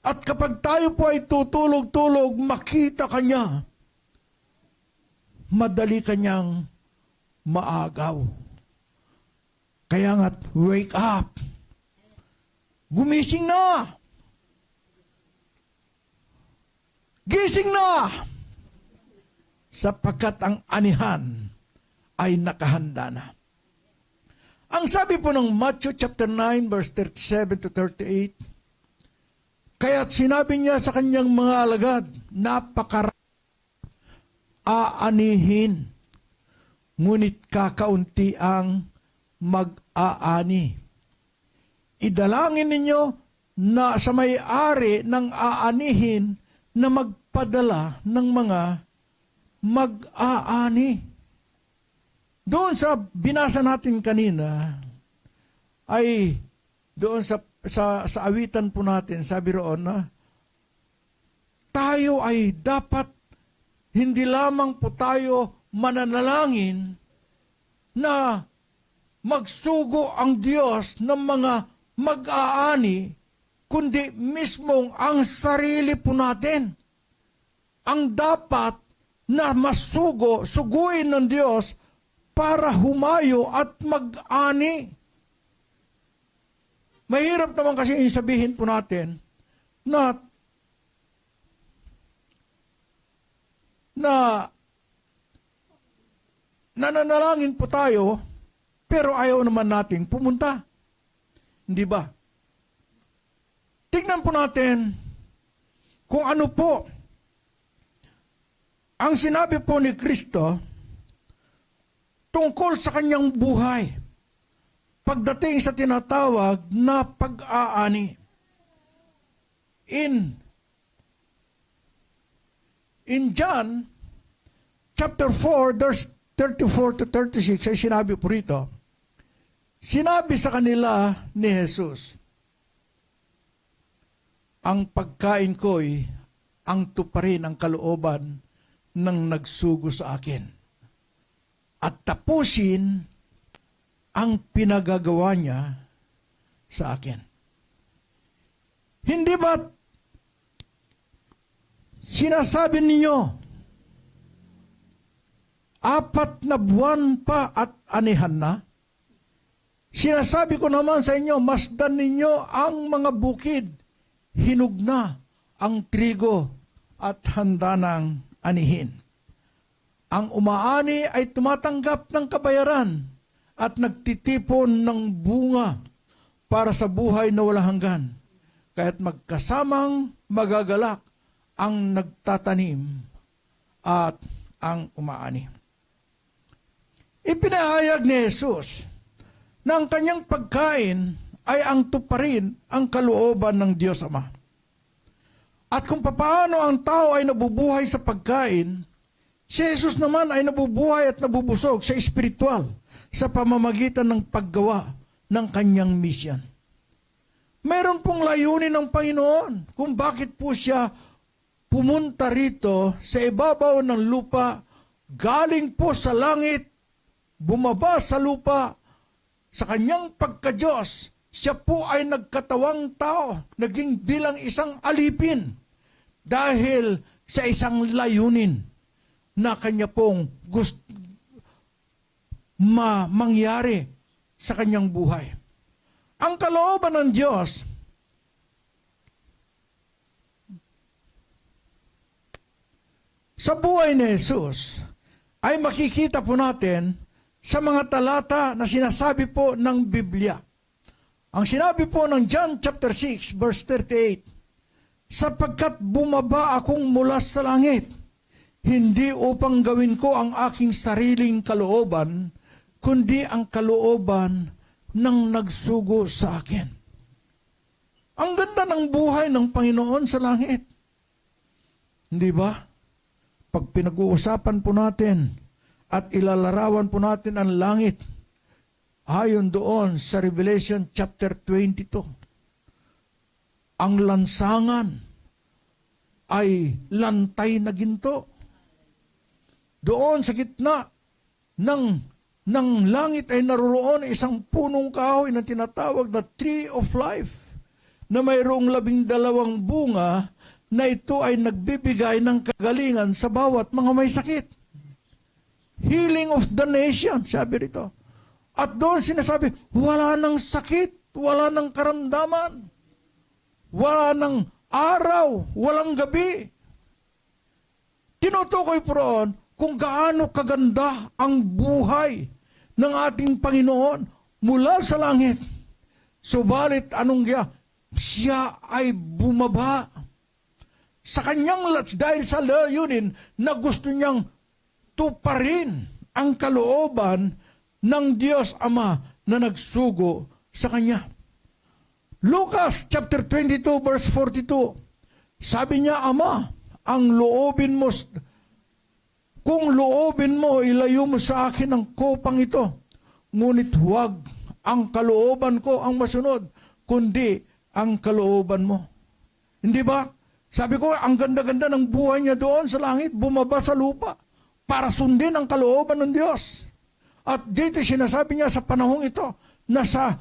At kapag tayo po ay tutulog-tulog, makita kanya, madali kanyang maagaw. Kaya nga't, wake up. Gumising na. Gising na. Sapagkat ang anihan ay nakahanda na. Ang sabi po ng Matthew chapter 9 verse 37 to 38, kaya't sinabi niya sa kanyang mga alagad, aanihin, ngunit kakaunti ang mag-aani. Idalangin ninyo na sa may-ari ng aanihin na magpadala ng mga mag-aani. Doon sa binasa natin kanina, ay doon sa sa awitan po natin, sabi roon na tayo ay dapat hindi lamang po tayo mananalangin na magsugo ang Diyos ng mga mag-aani, kundi mismong ang sarili po natin ang dapat na suguin ng Diyos para humayo at mag-ani. Mahirap naman kasi sabihin po natin na nananalangin po tayo, pero ayaw naman nating pumunta. Hindi ba? Tignan po natin kung ano po ang sinabi po ni Kristo tungkol sa kanyang buhay pagdating sa tinatawag na pag-aani. In John chapter 4 verse 34 to 36 ay sinabi po rito, sinabi sa kanila ni Jesus, ang pagkain ko'y ang tuparin ang kalooban ng nagsugo sa akin at tapusin ang pinagagawa niya sa akin. Hindi ba sinasabi ninyo, 4 na buwan pa at anihan na? Sinasabi ko naman sa inyo, masdan ninyo ang mga bukid, hinog na ang trigo at handa ng anihin. Ang umaani ay tumatanggap ng kabayaran at nagtitipon ng bunga para sa buhay na walang hanggan. Kaya't magkasamang magagalak ang nagtatanim at ang umaani. Ipinahayag ni Jesus na ang kanyang pagkain ay ang tuparin ang kalooban ng Diyos Ama. At kung paano ang tao ay nabubuhay sa pagkain, si Jesus naman ay nabubuhay at nabubusog sa espiritual sa pamamagitan ng paggawa ng kanyang misyon. Mayroon pong layunin ng Panginoon kung bakit po siya pumunta rito sa ibabaw ng lupa, galing po sa langit, bumaba sa lupa, sa kanyang pagka-Diyos, siya po ay nagkatawang tao, naging bilang isang alipin dahil sa isang layunin na kanya pong gusto mangyari sa kanyang buhay. Ang kalooban ng Diyos sa buhay ni Jesus ay makikita po natin sa mga talata na sinasabi po ng Biblia. Ang sinabi po ng John chapter 6 verse 38, sapagkat bumaba akong mula sa langit, hindi upang gawin ko ang aking sariling kalooban, kundi ang kalooban ng nagsugo sa akin. Ang ganda ng buhay ng Panginoon sa langit. Hindi ba? Pag pinag-uusapan po natin at ilalarawan po natin ang langit, ayon doon sa Revelation chapter 22, ang lansangan ay lantay na ginto. Doon sa gitna ng langit ay naroon isang punong kahoy na tinatawag na Tree of Life, na mayroong 12 bunga na ito ay nagbibigay ng kagalingan sa bawat mga may sakit. Healing of the nation, sabi rito. At doon sinasabi, wala nang sakit, wala nang karamdaman, wala nang araw, walang gabi. Tinutukoy po roon kung gaano kaganda ang buhay ng ating Panginoon mula sa langit. Subalit anong siya ay bumaba sa kanyang dahil sa layunin na gusto niyang tuparin ang kalooban ng Diyos Ama na nagsugo sa kanya. Lucas chapter 22 verse 42, sabi niya, Ama, ang loobin mo, kung loobin mo, ilayo mo sa akin ang kopang ito, ngunit huwag ang kalooban ko ang masunod, kundi ang kalooban mo. Hindi ba? Sabi ko, ang ganda-ganda ng buhay niya doon sa langit, bumaba sa lupa para sundin ang kalooban ng Diyos. At dito sinasabi niya sa panahong ito, na sa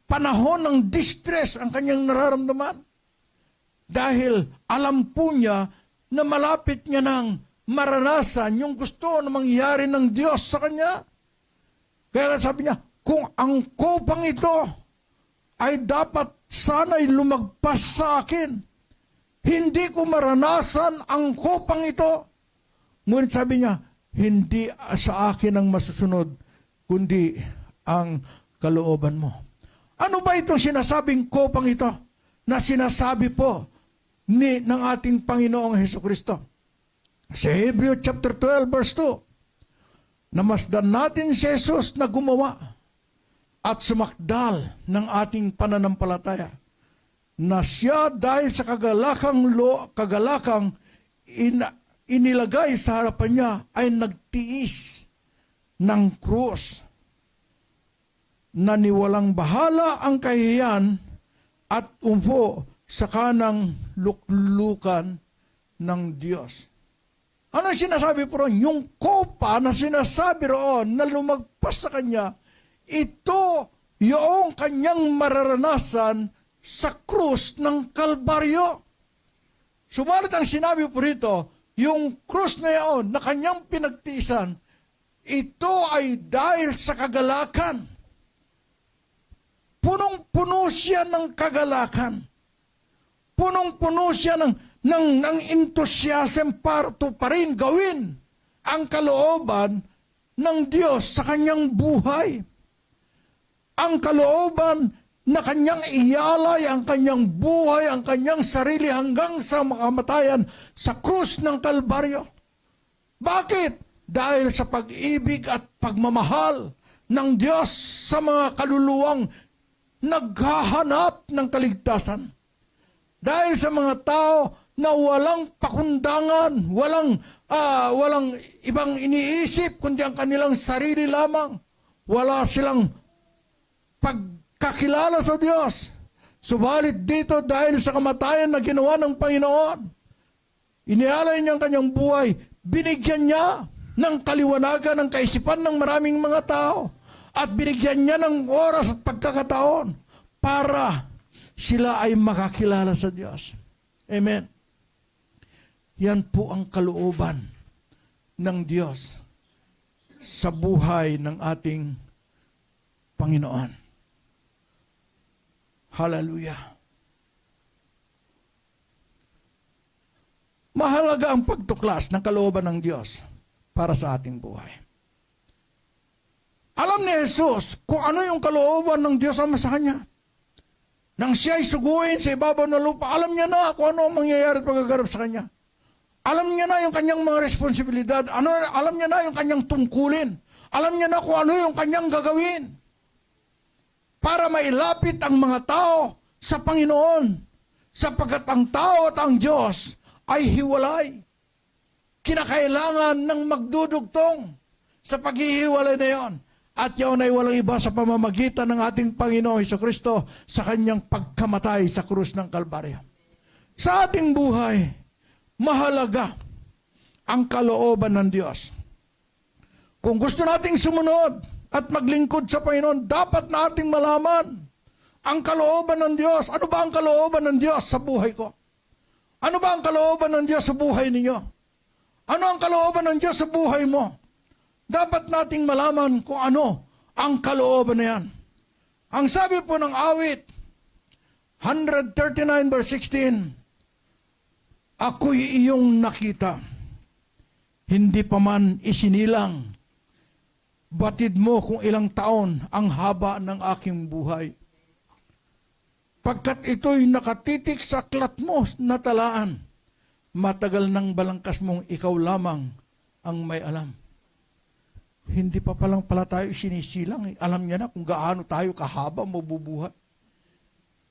panahon ng distress ang kanyang nararamdaman. Dahil alam po niya na malapit niya nang maranasan yung gusto na mangyari ng Diyos sa kanya. Kaya sabi niya, kung ang kopang ito ay dapat sana'y lumagpas sa akin, hindi ko maranasan ang kopang ito. Ngunit sabi niya, hindi sa akin ang masusunod, kundi ang kalooban mo. Ano ba itong sinasabing kopang ito na sinasabi po ng ating Panginoong Hesukristo? Sa Hebrew chapter 12 verse 2, namasdan natin si Jesus na gumawa at sumakdal ng ating pananampalataya, na siya dahil sa kagalakan inilagay sa harapan niya ay nagtiis ng krus, na niwalang bahala ang kahihiyan at umpo sa kanang luklukan ng Diyos. Ano sinasabi po ron? Yung kopa na sinasabi roon na lumagpas sa kanya, ito yung kanyang mararanasan sa krus ng Kalbaryo. Subalit ang sinabi po rito, yung krus na yun na kanyang pinagtiisan, ito ay dahil sa kagalakan. Punong-puno siya ng kagalakan. Punong-puno siya ng enthusiasm para to pa rin gawin ang kalooban ng Diyos sa kanyang buhay. Ang kalooban na kanyang iyalay ang kanyang buhay, ang kanyang sarili hanggang sa makamatayan sa krus ng Kalbaryo. Bakit? Dahil sa pag-ibig at pagmamahal ng Diyos sa mga kaluluwang naghahanap ng kaligtasan. Dahil sa mga tao na walang pakundangan, walang ibang iniisip kundi ang kanilang sarili lamang. Wala silang pagkakilala sa Diyos. Subalit dito dahil sa kamatayan na ginawa ng Panginoon, inialay niya ang kanyang buhay, binigyan niya ng kaliwanagan ng kaisipan ng maraming mga tao at binigyan niya ng oras at pagkakataon para sila ay makakilala sa Diyos. Amen. Yan po ang kalooban ng Diyos sa buhay ng ating Panginoon. Hallelujah. Mahalaga ang pagtuklas ng kalooban ng Diyos para sa ating buhay. Alam ni Jesus kung ano yung kalooban ng Diyos ama sa Kanya. Nang siya'y suguin sa ibabaw ng lupa, alam niya na kung ano ang mangyayari at pagagarap sa Kanya. Alam niya na yung kanyang mga responsibilidad. Alam niya na yung kanyang tungkulin. Alam niya na kung ano yung kanyang gagawin. Para mailapit ang mga tao sa Panginoon. Sapagkat ang tao at ang Diyos ay hiwalay. Kinakailangan ng magdudugtong sa paghihiwalay na yon. At yun ay walang iba sa pamamagitan ng ating Panginoon Hesukristo sa kanyang pagkamatay sa krus ng Kalbaryo. Sa ating buhay, mahalaga ang kalooban ng Diyos. Kung gusto nating sumunod at maglingkod sa Panginoon, dapat nating malaman ang kalooban ng Diyos. Ano ba ang kalooban ng Diyos sa buhay ko? Ano ba ang kalooban ng Diyos sa buhay ninyo? Ano ang kalooban ng Diyos sa buhay mo? Dapat nating malaman kung ano ang kalooban na yan. Ang sabi po ng awit, 139 verse 16, ako'y iyong nakita, hindi pa man isinilang, batid mo kung ilang taon ang haba ng aking buhay. Pagkat ito'y nakatitik sa aklat mo na talaan, matagal ng balangkas mong ikaw lamang ang may alam. Hindi pa palang pala tayo sinisilang. Alam niya na kung gaano tayo kahaba mabubuhay.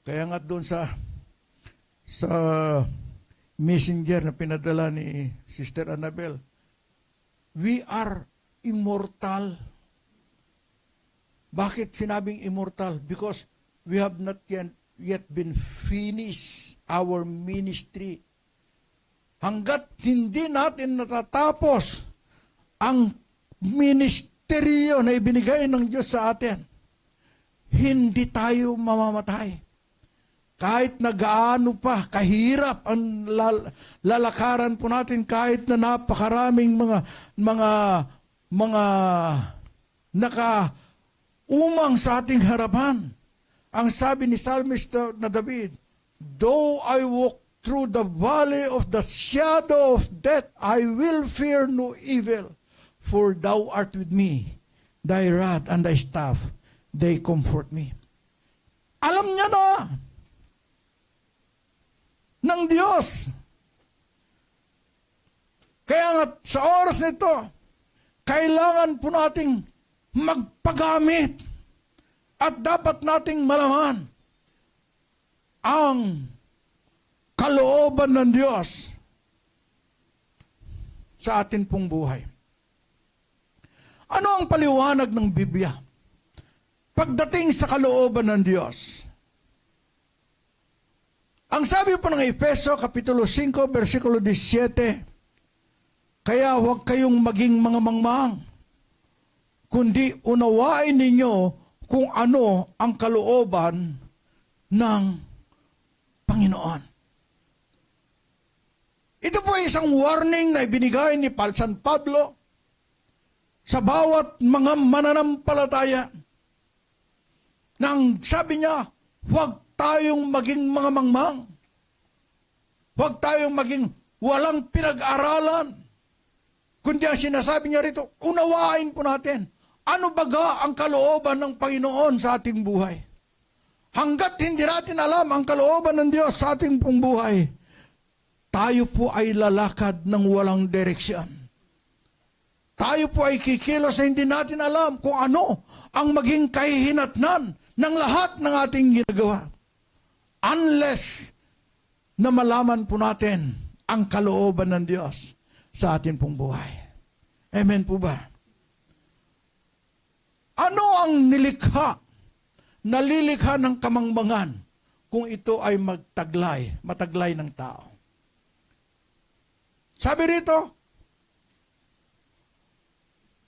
Kaya nga doon sa messenger na pinadala ni Sister Annabel, we are immortal. Bakit sinabing immortal? Because we have not yet yet been finished our ministry. Hanggat hindi natin natatapos ang ministeryo na ibinigay ng Diyos sa atin, hindi tayo mamamatay. Kahit na gaano pa kahirap ang lalakaran po natin, kahit na napakaraming mga nakaumang sa ating harapan. Ang sabi ni Psalmist na David, though I walk through the valley of the shadow of death, I will fear no evil, for thou art with me, thy rod and thy staff, they comfort me. Alam niya na ng Diyos. Kaya nga sa oras nito, kailangan po nating magpagamit at dapat nating malaman ang kalooban ng Diyos sa atin pong buhay. Ano ang paliwanag ng Biblia pagdating sa kalooban ng Diyos? Ang sabi po ng Efeso, Kapitulo 5, versikulo 17, kaya huwag kayong maging mga mangmang, kundi unawain ninyo kung ano ang kalooban ng Panginoon. Ito po ay isang warning na ibinigay ni San Pablo sa bawat mga mananampalataya. Nang sabi niya, huwag tayong maging mga mangmang. Huwag tayong maging walang pinag-aralan. Kundi ang sinasabi niya rito, unawain po natin, ano baga ang kalooban ng Panginoon sa ating buhay? Hanggat hindi natin alam ang kalooban ng Diyos sa ating pong buhay, tayo po ay lalakad ng walang direksyon. Tayo po ay kikilos na hindi natin alam kung ano ang maging kahihinatnan ng lahat ng ating ginagawa. Unless na malaman po natin ang kalooban ng Diyos sa atin pong buhay. Amen po ba? Ano ang nalilikha ng kamangmangan kung ito ay mataglay ng tao? Sabi rito,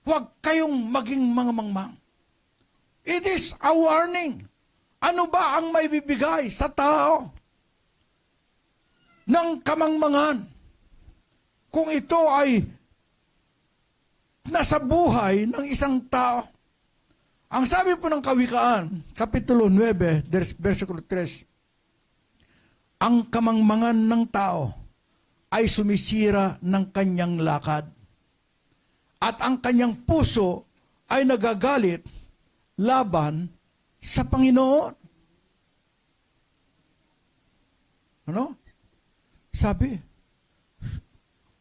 huwag kayong maging mga mangmang. It is a warning. Ano ba ang may bibigay sa tao ng kamangmangan kung ito ay nasa buhay ng isang tao? Ang sabi po ng Kawikaan, Kapitulo 9, versikulo 3, ang kamangmangan ng tao ay sumisira ng kanyang lakad, at ang kanyang puso ay nagagalit laban sa Panginoon. Ano? Sabi,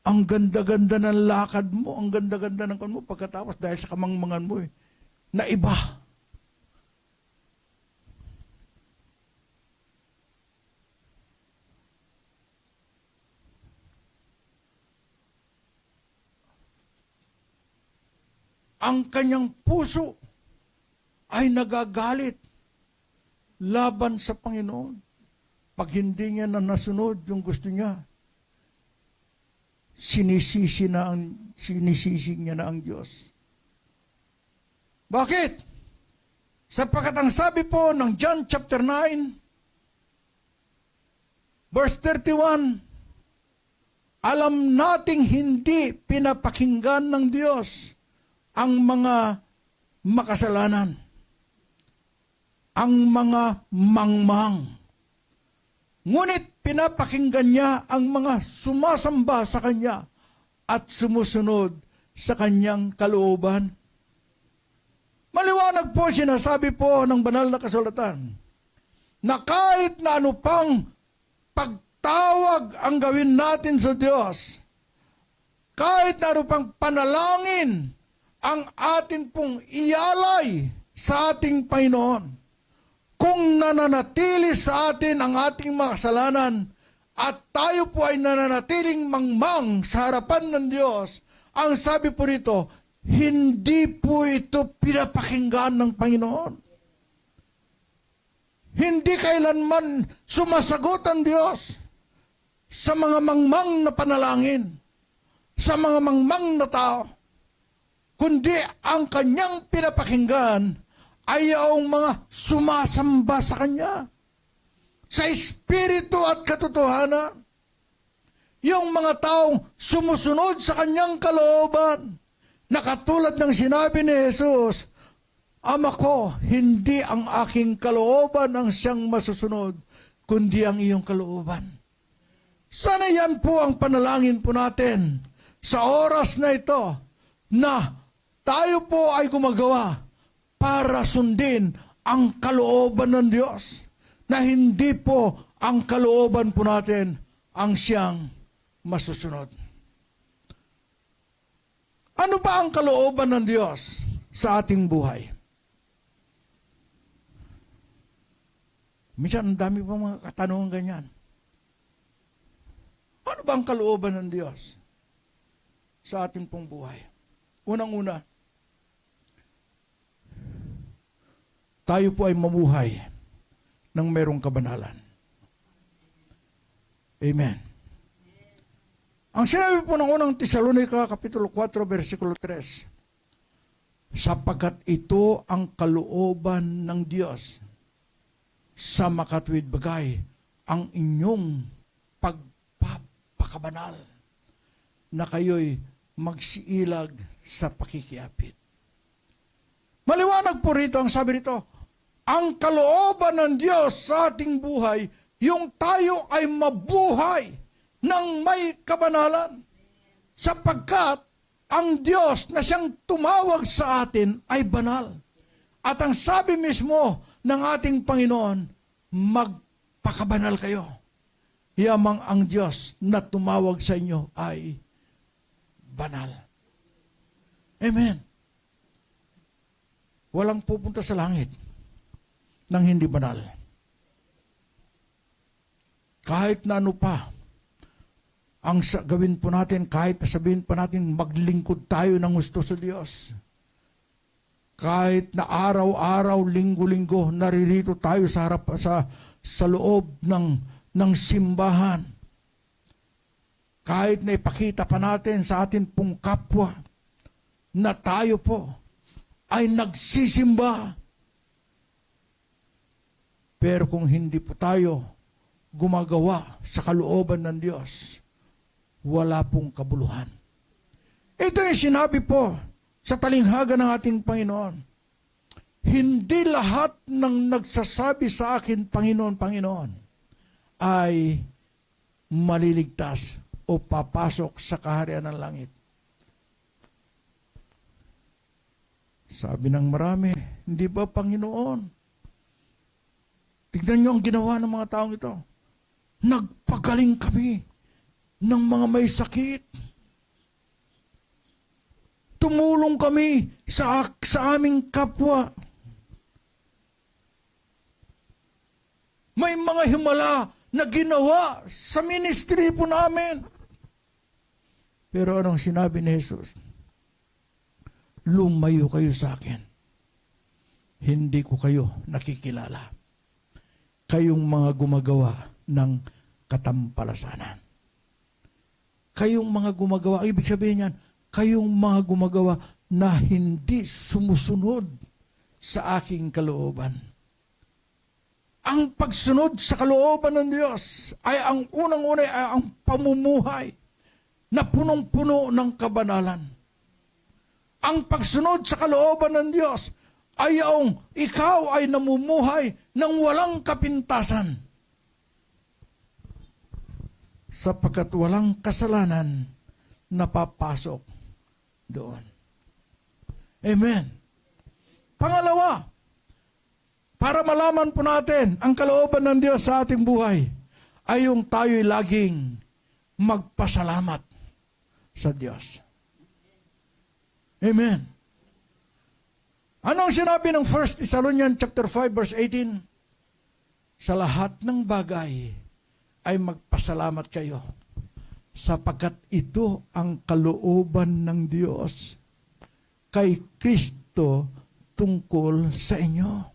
ang ganda-ganda ng lakad mo, ang ganda-ganda ng mo, pagkatapos dahil sa kamangmangan mo na iba. Ang kanyang puso ay nagagalit laban sa Panginoon. Pag hindi niya na nasunod yung gusto niya, sinisisi niya na ang Diyos. Bakit? Sapagkat ang sabi po ng John chapter 9, verse 31, alam nating hindi pinapakinggan ng Diyos ang mga makasalanan, ang mga mangmang. Ngunit pinapakinggan niya ang mga sumasamba sa Kanya at sumusunod sa Kanyang kalooban. Maliwanag po, sinasabi po ng banal na kasulatan, na kahit na ano pang pagtawag ang gawin natin sa Diyos, kahit na ano pang panalangin ang atin pong ialay sa ating Panginoon, kung nananatili sa atin ang ating mga kasalanan at tayo po ay nananatiling mangmang sa harapan ng Diyos, ang sabi po rito, hindi po ito pinapakinggan ng Panginoon. Hindi kailanman sumasagot ang Diyos sa mga mangmang na panalangin, sa mga mangmang na tao, kundi ang kanyang pinapakinggan ay yung mga sumasamba sa kanya, sa espiritu at katotohanan. Yung mga taong sumusunod sa kanyang kalooban, na katulad ng sinabi ni Jesus, Ama ko, hindi ang aking kalooban ang siyang masusunod, kundi ang iyong kalooban. Sana yan po ang panalangin po natin sa oras na ito, na tayo po ay gumagawa para sundin ang kalooban ng Diyos, na hindi po ang kalooban po natin ang siyang masusunod. Ano ba ang kalooban ng Diyos sa ating buhay? Minsan, ang dami pang mga katanungan ganyan. Ano ba ang kalooban ng Diyos sa ating pong buhay? Unang-una, tayo po ay mamuhay ng merong kabanalan. Amen. Ang sinabi po ng unang Tesalonica, Kapitulo 4, versikulo 3, sapagkat ito ang kalooban ng Diyos sa makatwid bagay ang inyong pagpapakabanal, na kayo'y magsiilag sa pakikiapit. Maliwanag po rito, ang sabi rito, ang kalooban ng Diyos sa ating buhay, yung tayo ay mabuhay ng may kabanalan, sapagkat ang Diyos na siyang tumawag sa atin ay banal. At ang sabi mismo ng ating Panginoon, magpakabanal kayo. Yamang ang Diyos na tumawag sa inyo ay banal. Amen. Walang pupunta sa langit nang hindi banal. Kahit na ano pa ang gawin po natin, kahit sabihin pa natin maglingkod tayo ng gusto sa Diyos, kahit na araw-araw, linggo-linggo, naririto tayo sa harap sa loob ng simbahan, kahit na ipakita pa natin sa atin pong kapwa na tayo po ay nagsisimba, pero kung hindi po tayo gumagawa sa kalooban ng Diyos, wala pong kabuluhan. Ito yung sinabi po sa talinghaga ng ating Panginoon. Hindi lahat ng nagsasabi sa akin, Panginoon, Panginoon, ay maliligtas o papasok sa kaharian ng langit. Sabi ng marami, hindi ba, Panginoon? Tignan niyo ang ginawa ng mga taong ito. Nagpagaling kami ng mga may sakit. Tumulong kami sa aming kapwa. May mga himala na ginawa sa ministry po namin. Pero anong sinabi ni Jesus? Lumayo kayo sa akin. Hindi ko kayo nakikilala. Kayong mga gumagawa ng katampalasanan. Kayong mga gumagawa, ibig sabihin yan, kayong mga gumagawa na hindi sumusunod sa aking kalooban. Ang pagsunod sa kalooban ng Diyos ay ang unang-una ay ang pamumuhay na punong-puno ng kabanalan. Ang pagsunod sa kalooban ng Diyos ay ang ikaw ay namumuhay ng walang kapintasan, sapagkat walang kasalanan na papasok doon. Amen. Pangalawa, para malaman po natin ang kalooban ng Diyos sa ating buhay, ay yung tayo'y laging magpasalamat sa Diyos. Amen. Anong sinabi ng 1 Thessalonians chapter 5 verse 18? Sa lahat ng bagay ay magpasalamat kayo, sapagkat ito ang kalooban ng Diyos kay Kristo tungkol sa inyo.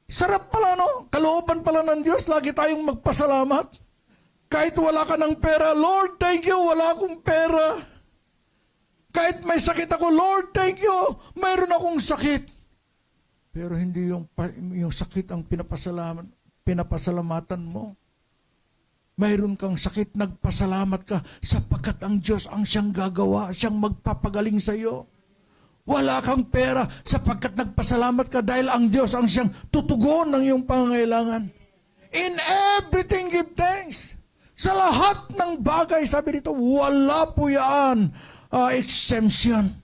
Sarap pala, no? Kalooban pala ng Diyos, lagi tayong magpasalamat. Kahit wala ka ng pera, Lord, thank you, wala akong pera. Kahit may sakit ako, Lord, thank you, mayroon akong sakit. Pero hindi yung sakit ang pinapasalamatan mo. Mayroon kang sakit, nagpasalamat ka sapagkat ang Diyos ang siyang gagawa, siyang magpapagaling sa iyo. Wala kang pera sapagkat nagpasalamat ka dahil ang Diyos ang siyang tutugon ng iyong pangangailangan. In everything give thanks. Sa lahat ng bagay, sabi dito, wala po yan exemption.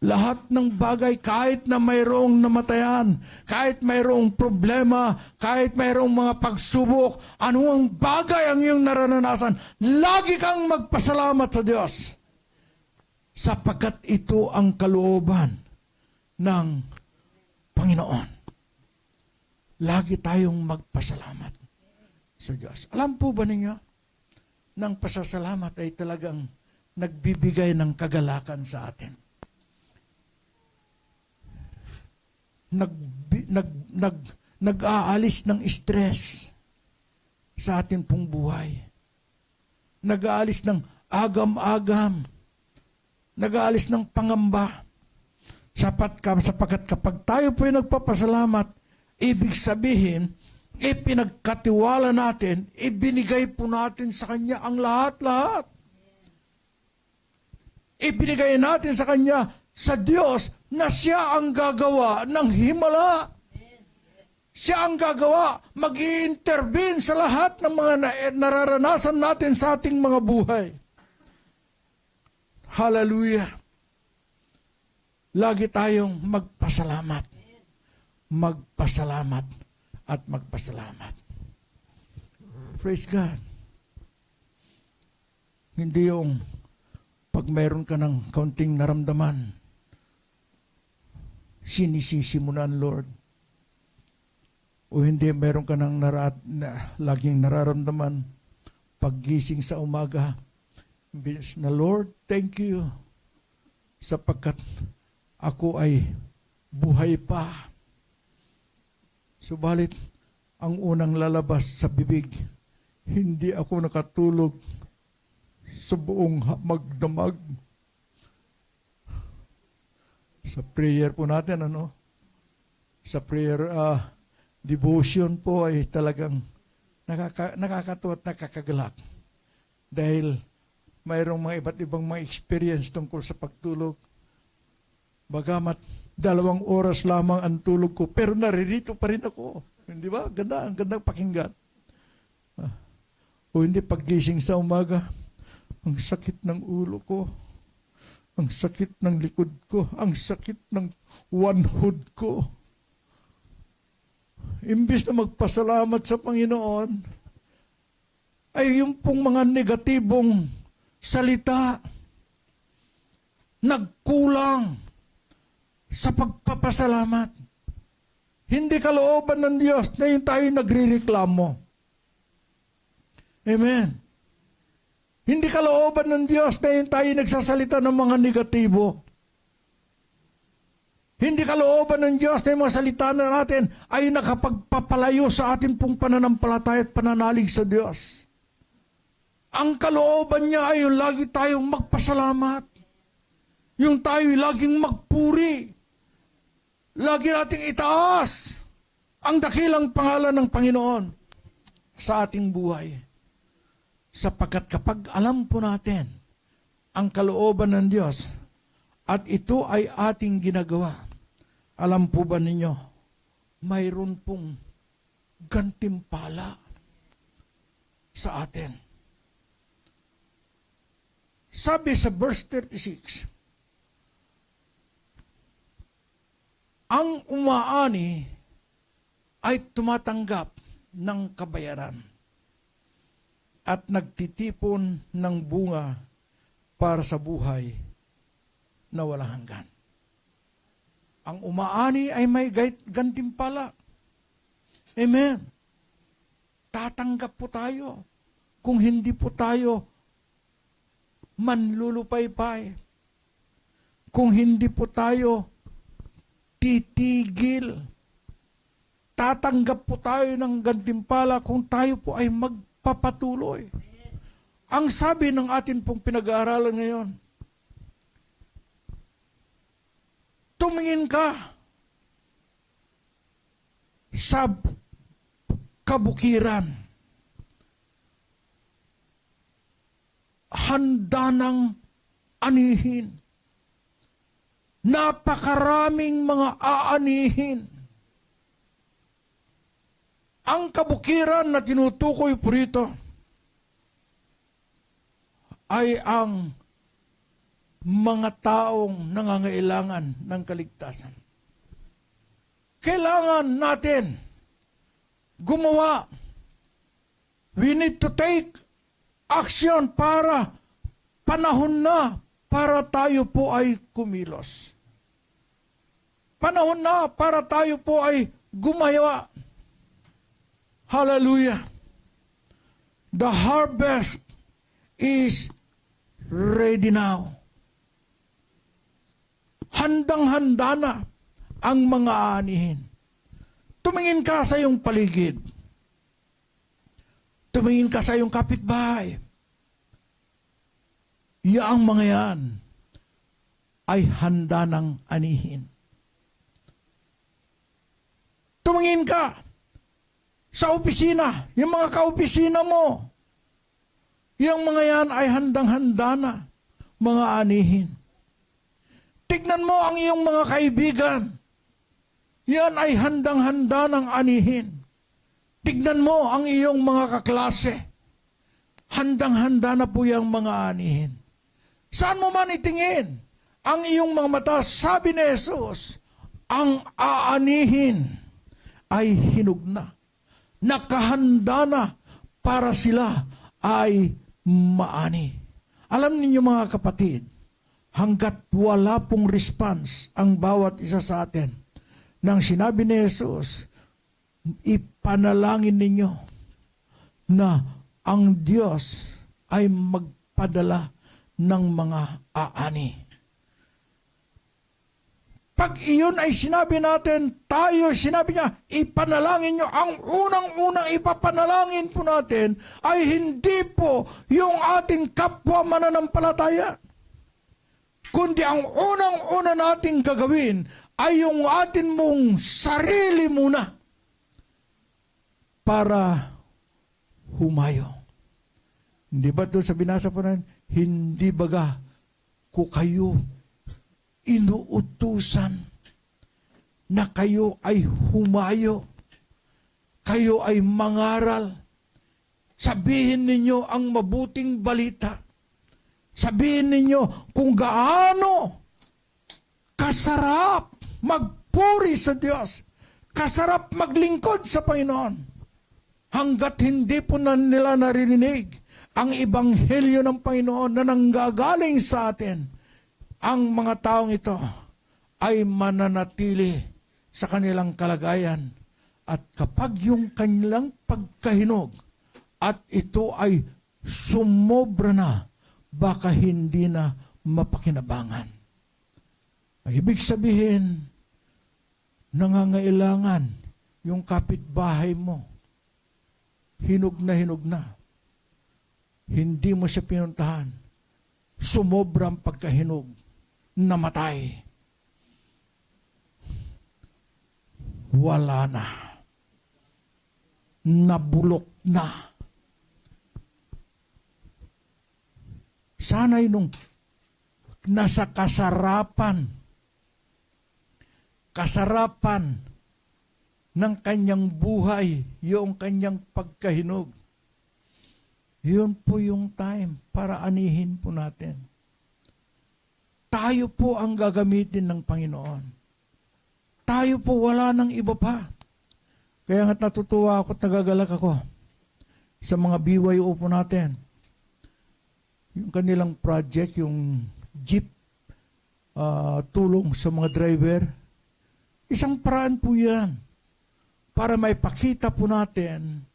Lahat ng bagay, kahit na mayroong namatayan, kahit mayroong problema, kahit mayroong mga pagsubok, anong bagay ang iyong naranasan, lagi kang magpasalamat sa Diyos. Sapagkat ito ang kalooban ng Panginoon. Lagi tayong magpasalamat sa Diyos. Alam po ba ninyo, ng pasasalamat ay talagang nagbibigay ng kagalakan sa atin. Nag-aalis ng stress sa atin pong buhay. Nag-aalis ng agam-agam. Nag-aalis ng pangamba. Sapagkat kapag tayo po ay nagpapasalamat, ibig sabihin, ipinagkatiwala natin, ibinigay po natin sa Kanya ang lahat-lahat. Ibinigay natin sa Kanya, sa Diyos, na siya ang gagawa ng himala. Siya ang gagawa, mag-i-intervene sa lahat ng mga nararanasan natin sa ating mga buhay. Hallelujah. Lagi tayong magpasalamat. Magpasalamat at magpasalamat. Praise God. Hindi yung pag mayroon ka ng kaunting naramdaman, sinisisi mo na ang Lord. O hindi, mayroon ka ng laging nararamdaman, paggising sa umaga, na Lord, thank you, sapagkat ako ay buhay pa. Subalit, ang unang lalabas sa bibig, hindi ako nakatulog sa buong magdamag. Sa prayer po natin, sa prayer devotion po ay talagang nakakatuwa at nakakagalak. Dahil mayroong mga iba't ibang mga experience tungkol sa pagtulog. Bagamat 2 oras lamang ang tulog ko, pero naririto pa rin ako. Hindi ba? Ganda, ang gandang pakinggan. O hindi, paggising sa umaga, ang sakit ng ulo ko, ang sakit ng likod ko, ang sakit ng one-hood ko. Imbis na magpasalamat sa Panginoon, ay yung pong mga negatibong salita, nagkulang sa pagpapasalamat. Hindi kalooban ng Diyos na yung tayo nagre-reklamo. Amen. Hindi kalooban ng Diyos na yung tayo nagsasalita ng mga negatibo. Hindi kalooban ng Diyos na yung mga salita na natin ay nakapagpapalayo sa atin pong pananampalataya at pananalig sa Diyos. Ang kalooban niya ay yung lagi tayong magpasalamat. Yung tayo laging magpuri. Lagi nating itaas ang dakilang pangalan ng Panginoon sa ating buhay. Sapagkat kapag alam po natin ang kalooban ng Diyos at ito ay ating ginagawa, alam po ba ninyo, mayroon pong gantimpala sa atin. Sabi sa verse 36, ang umaani ay tumatanggap ng kabayaran at nagtitipon ng bunga para sa buhay na walang hanggan. Ang umaani ay may gantimpala. Amen. Tatanggap po tayo. Kung hindi po tayo manlulupaypay. Kung hindi po tayo titigil. tatanggap po tayo ng gantimpala kung tayo po ay magpapatuloy. Ang sabi ng atin pong pinag-aaralan ngayon, tumingin ka sa kabukiran. Handa ng anihin. Napakaraming mga aanihin. Ang kabukiran na tinutukoy po rito ay ang mga taong nangangailangan ng kaligtasan. Kailangan natin gumawa. We need to take action para panahon na para tayo po ay kumilos. Panahon na para tayo po ay gumawa. Hallelujah. The harvest is ready now. Handang-handa na ang mga aanihin. Tumingin ka sa iyong paligid. Tumingin ka sa iyong kapitbahay. Yaang mga yan ay handa ng anihin. Tumingin ka sa opisina, yung mga kaopisina mo. Yung mga yan ay handang-handa na mga anihin. Tignan mo ang iyong mga kaibigan. Yan ay handang-handa ng anihin. Tignan mo ang iyong mga kaklase. Handang-handa na po yung mga anihin. Saan mo man itingin ang iyong mga mata, sabi ni Jesus, ang aanihin ay hinog na. Nakahanda na para sila ay maani. Alam ninyo mga kapatid, hanggat wala pong response ang bawat isa sa atin, nang sinabi ni Jesus, ipanalangin ninyo na ang Diyos ay magpadala ng mga aani. Pag iyon ay sinabi natin, tayo, sinabi niya, ipanalangin nyo. Ang unang-unang ipapanalangin po natin ay hindi po yung ating kapwa mananampalataya. Kundi ang unang-una nating gagawin ay yung atin mong sarili muna para humayo. Hindi ba doon sa binasa po natin, hindi baga ko kayo inuutusan na kayo ay humayo, kayo ay mangaral, sabihin ninyo ang mabuting balita, sabihin ninyo kung gaano kasarap magpuri sa Diyos, kasarap maglingkod sa Panginoon, hanggat hindi po na nila naririnig ang ebanghelyo ng Panginoon na nanggagaling sa atin. Ang mga taong ito ay mananatili sa kanilang kalagayan. At kapag yung kanilang pagkahinog at ito ay sumobra na, baka hindi na mapakinabangan. Ay, ibig sabihin, nangangailangan yung kapitbahay mo. Hinog na. Hindi mo siya pinuntahan. Sumobra ang pagkahinog. Namatay. Wala na. Nabulok na. Sana'y nung nasa kasarapan ng kanyang buhay, yung kanyang pagkahinog. Yun po yung time para anihin po natin. Tayo po ang gagamitin ng Panginoon. Tayo po, wala nang iba pa. Kaya nga't natutuwa ako at nagagalak ako sa mga BYO po natin. Yung kanilang project, yung jeep, tulong sa mga driver. Isang paraan po yan para maipakita po natin,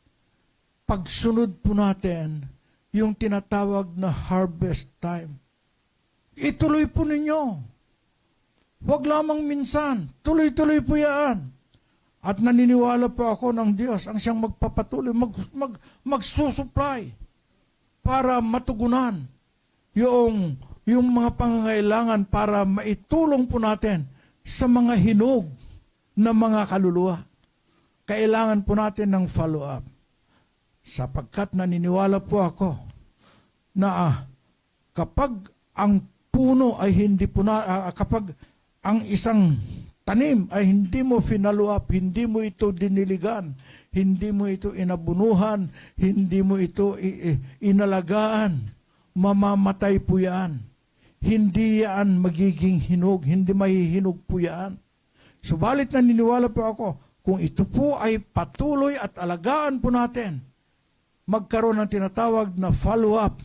pagsunod po natin, yung tinatawag na harvest time. Ituloy po ninyo. Huwag lamang minsan. Tuloy-tuloy po yan. At naniniwala po ako ng Diyos ang siyang magpapatuloy, magsusupply para matugunan yung mga pangangailangan para maitulong po natin sa mga hinog na mga kaluluwa. Kailangan po natin ng follow-up. Sapagkat naniniwala po ako na kapag ang puno ay hindi po kapag ang isang tanim ay hindi mo follow up, hindi mo ito diniligan, hindi mo ito inabunuhan, hindi mo ito inalagaan, mamamatay po yan. Hindi yan magiging hinog, hindi mahihinog po yan. Subalit naniniwala po ako, kung ito po ay patuloy at alagaan po natin, magkaroon ng tinatawag na follow-up,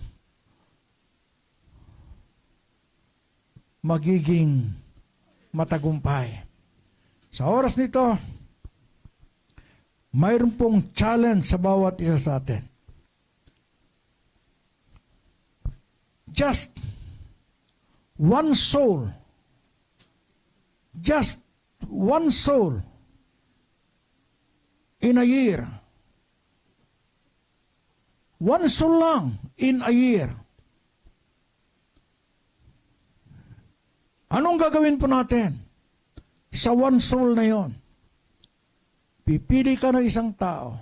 magiging matagumpay. Sa oras nito, mayroon pong challenge sa bawat isa sa atin. Just one soul in a year. One soul lang in a year. Anong gagawin po natin sa one soul na yon? Pipili ka ng isang tao,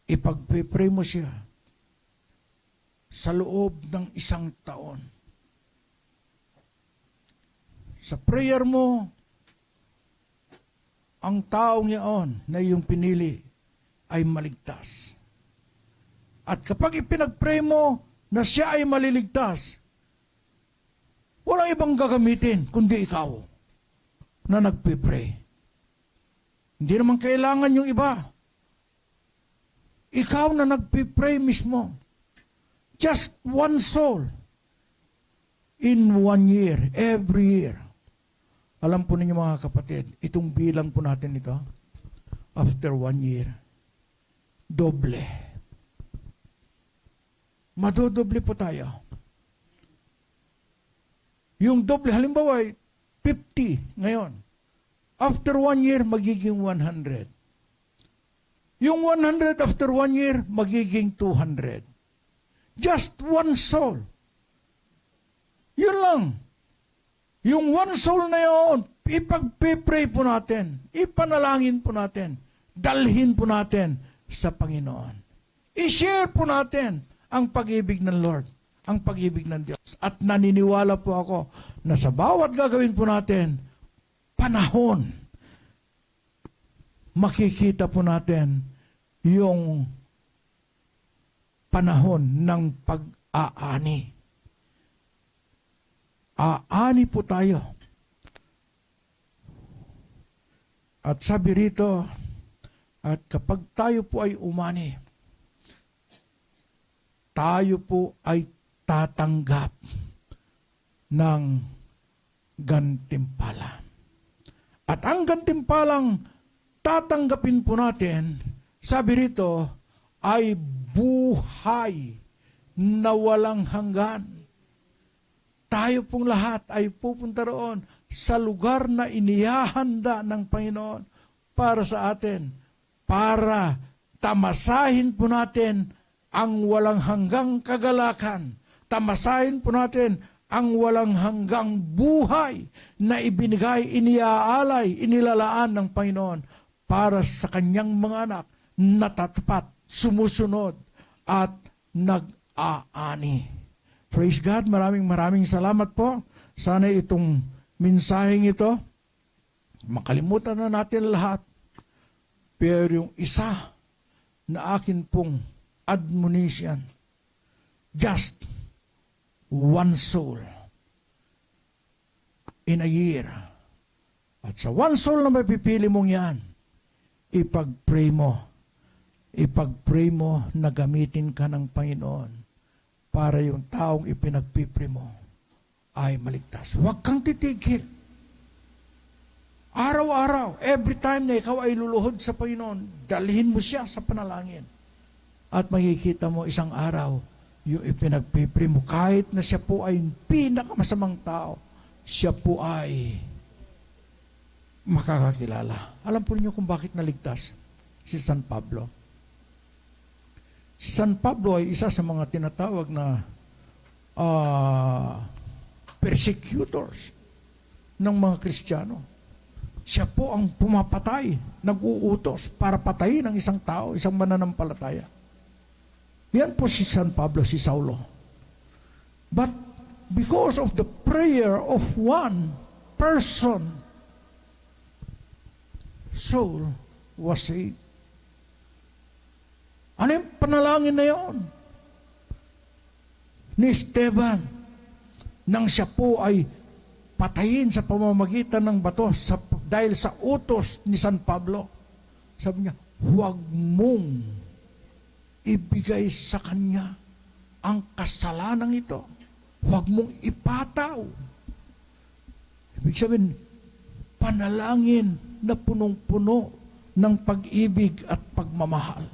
ipagpipray mo siya sa loob ng 1 taon. Sa prayer mo, ang taong yaon na iyong pinili ay maligtas. At kapag ipinagpray mo na siya ay maliligtas, walang ibang gagamitin kundi ikaw na nagpipray. Hindi naman kailangan yung iba. Ikaw na nagpipray mismo. Just one soul in 1 year, every year. Alam po ninyo mga kapatid, itong bilang po natin ito, after 1 year, doble. Madodoble po tayo. Yung doble, halimbawa, 50 ngayon. After 1 year, magiging 100. Yung 100 after 1 year, magiging 200. Just one soul. Yun lang. Yung one soul na yun, ipagpipray po natin, ipanalangin po natin, dalhin po natin sa Panginoon. I-share po natin ang pag-ibig ng Lord, ang pag-ibig ng Diyos. At naniniwala po ako na sa bawat gagawin po natin, panahon, makikita po natin yung panahon ng pag-aani. Aani po tayo. At sabi rito, at kapag tayo po ay umani, tayo po ay tatanggap ng gantimpala. At ang gantimpalang tatanggapin po natin, sabi rito, ay buhay na walang hanggan. Tayo pong lahat ay pupunta roon sa lugar na inihahanda ng Panginoon para sa atin, para tamasahin po natin ang walang hanggang kagalakan. Tamasahin po natin ang walang hanggang buhay na ibinigay, iniaalay, inilalaan ng Panginoon para sa kanyang mga anak na tatapat, sumusunod at nag-aani. Praise God, maraming salamat po. Sana itong mensaheng ito, makalimutan na natin lahat. Pero yung isa na akin pong admonition, just one soul in a year. At sa one soul na mapipili mong yan, ipag-pray mo na gamitin ka ng Panginoon para yung taong ipinagpipray mo ay maligtas. Huwag kang titigil. Araw-araw, every time na ikaw ay luluhod sa Panginoon, dalhin mo siya sa panalangin. At makikita mo isang araw, yung ipinagpipray mo, kahit na siya po ay pinakamasamang tao, siya po ay makakakilala. Alam po niyo kung bakit naligtas si San Pablo? Si San Pablo ay isa sa mga tinatawag na persecutors ng mga Kristiyano. Siya po ang pumapatay, nag-uutos para patayin ang isang tao, isang mananampalataya. Yan po si San Pablo, si Saulo. But because of the prayer of one person, Saul was saved. Ano yung panalangin na yon? Ni Esteban, nang siya po ay patayin sa pamamagitan ng bato dahil sa utos ni San Pablo. Sabi niya, huwag mong ibigay sa kanya ang kasalanan ito. Huwag mong ipataw. Ibig sabihin, panalangin na punong-puno ng pag-ibig at pagmamahal.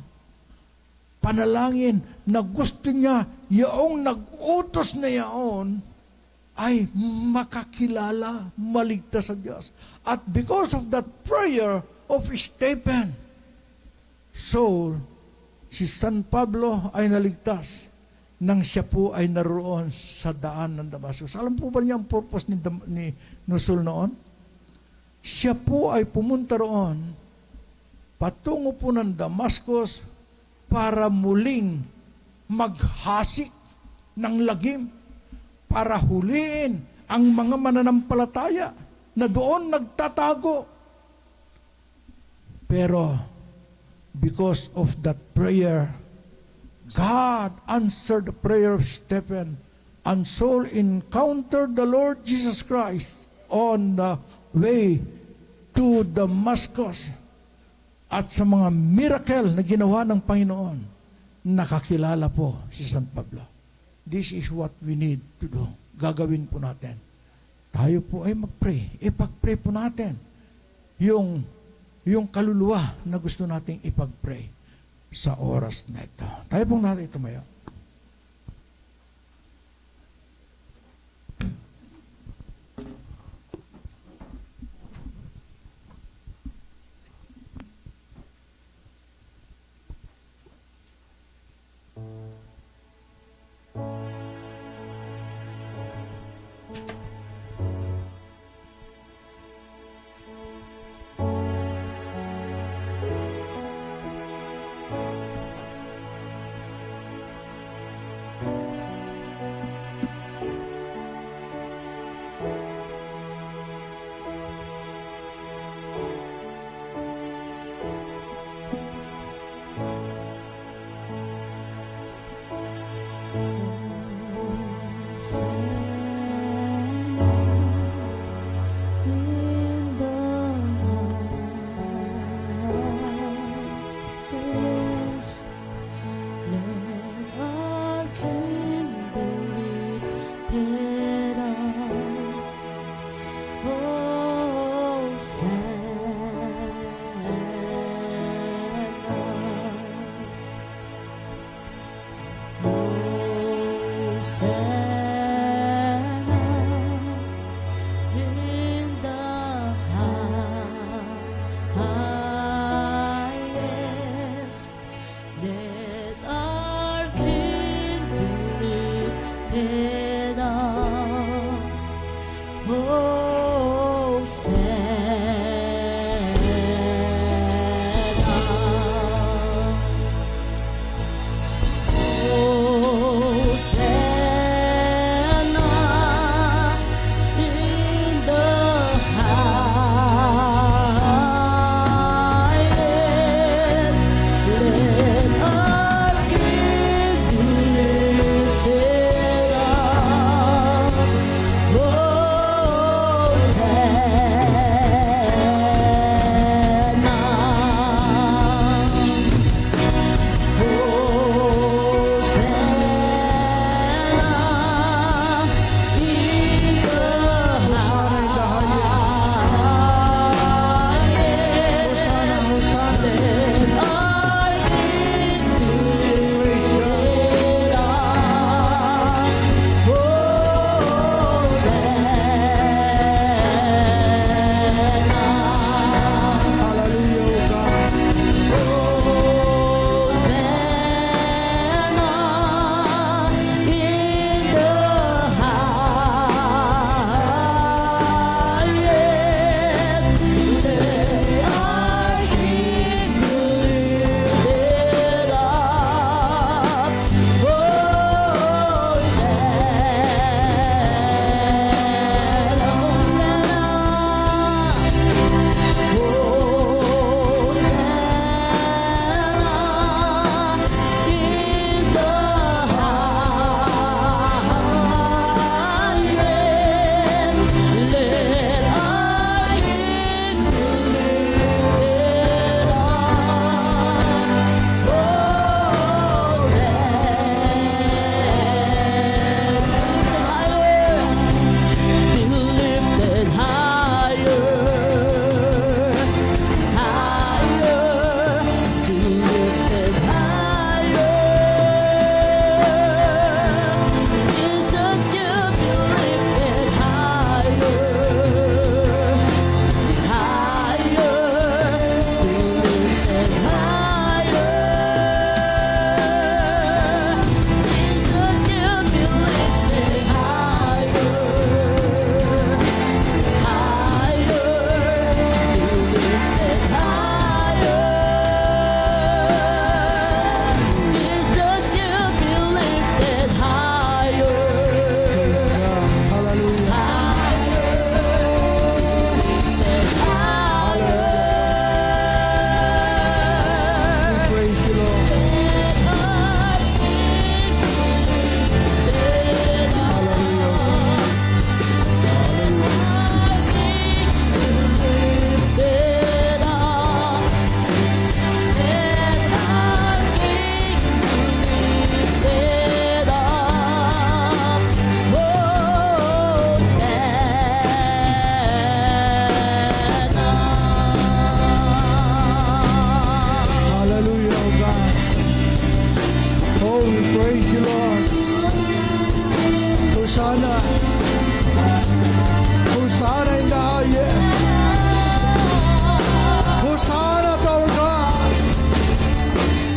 Panalangin na gusto niya yaong nag-utos na yaon ay makakilala, maligtas sa Diyos. At because of that prayer of Stephen, so si San Pablo ay naligtas nang siya po ay naroon sa daan ng Damascus. Alam po ba niya ang purpose ni Saul noon? Siya po ay pumunta roon patungo po ng Damascus para muling maghasik ng lagim, para huliin ang mga mananampalataya na doon nagtatago. Pero because of that prayer, God answered the prayer of Stephen, and Saul encountered the Lord Jesus Christ on the way to Damascus. At sa mga miracle na ginawa ng Panginoon, nakakilala po si San Pablo. This is what we need to do. Gagawin po natin. Tayo po ay mag-pray. Ipag-pray po natin yung kaluluwa na gusto nating ipag-pray sa oras na ito. Tayo pong natin tumayo. Hosanna. Hosanna. Hosanna. Hosanna in the highest. Hosanna to our God.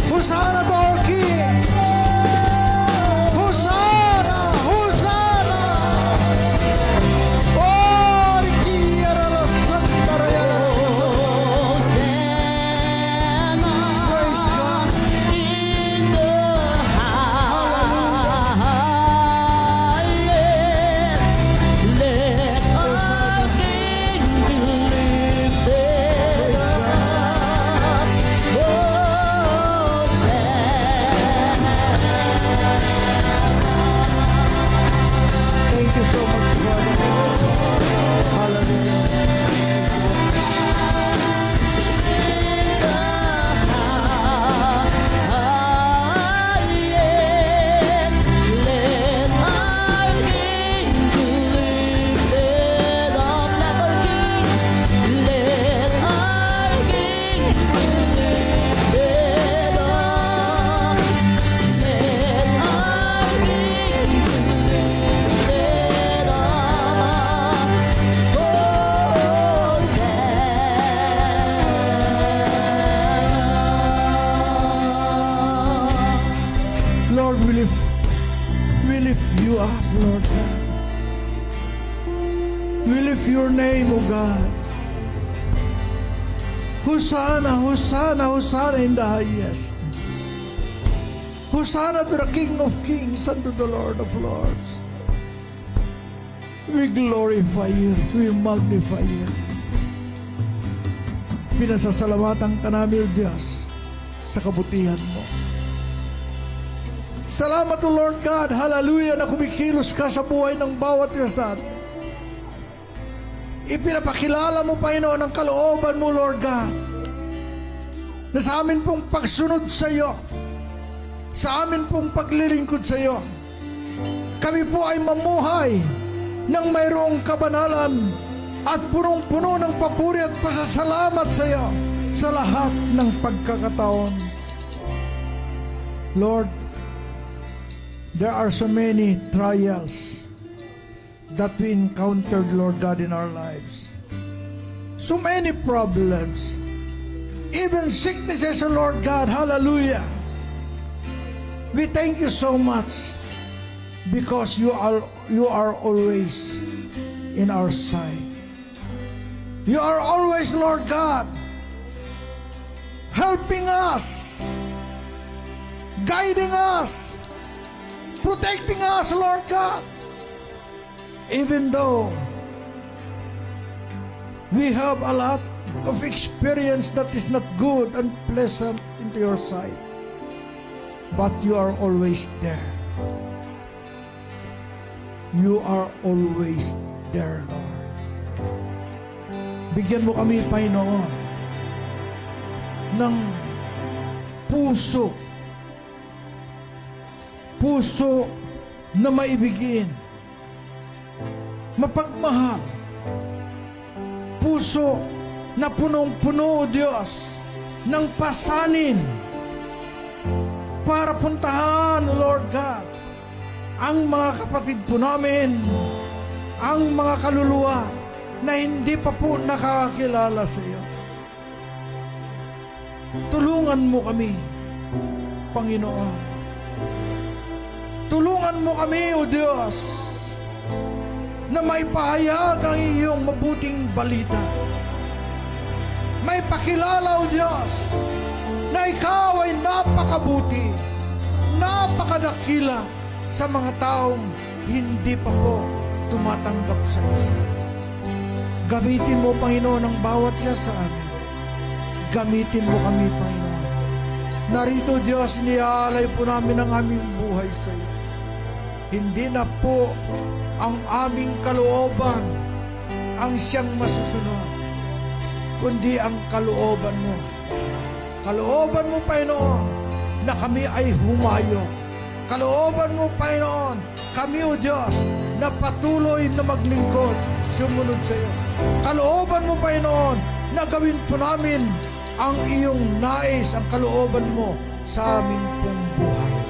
Hosanna to our King. Hosanna! Hosanna! Oh, Rikiara la Santa Rayana. Praise God. In the highest, let our King be lifted up. Thank you so much, Father. Hallelujah. Highest, let our King be lifted up. Let our King be lifted up. Let our King be lifted up. Hosanna. Lord, we lift you up, Lord God. We lift your name, O God. Hosanna, Hosanna, Hosanna in the highest. Hosanna to the King of Kings and to the Lord of Lords. We glorify you. We magnify you. Pinasasalamatan ka namin, O Diyos, sa kabutihan mo. Salamat, O Lord God. Hallelujah na kumikilos ka sa buhay ng bawat isa. Ipinapakilala mo, Panginoon, ang kalooban mo, Lord God, na sa amin pong pagsunod sa iyo, sa amin pong paglilingkod sa iyo, kami po ay mamuhay ng mayroong kabanalan at punong-puno ng papuri at pasasalamat sa iyo sa lahat ng pagkakataon. Lord, there are so many trials that we encountered, Lord God, in our lives. So many problems, even sicknesses, Lord God. Hallelujah. We thank you so much because you are always in our side. You are always, Lord God, helping us, guiding us, protecting us, Lord God. Even though we have a lot of experience that is not good and pleasant into your sight, but you are always there. You are always there, Lord. Bigyan mo kami, Panginoon, ng puso na maibigin, mapagmahal, puso na punong-puno, O Diyos, ng pasanin para puntahan, Lord God, ang mga kapatid po namin, ang mga kaluluwa na hindi pa po nakakakilala sa iyo. Tulungan mo kami, Panginoon. Tulungan mo kami, O Diyos, na maipahayag ang iyong mabuting balita. May pakilala, O Diyos, na ikaw ay napakabuti, napakadakila sa mga taong hindi pa po tumatanggap sa iyo. Gamitin mo, Panginoon, ang bawat isa sa amin. Gamitin mo kami, Panginoon. Narito, Diyos, niaalay po namin ang aming buhay sa iyo. Hindi na po ang aming kalooban ang siyang masusunod, kundi ang kalooban mo. Kalooban mo, Panginoon, na kami ay humayo. Kalooban mo, Panginoon, kami, O Diyos, na patuloy na maglingkod, sumunod sa iyo. Kalooban mo, Panginoon, na gawin po namin ang iyong nais, ang kalooban mo sa aming pong buhay.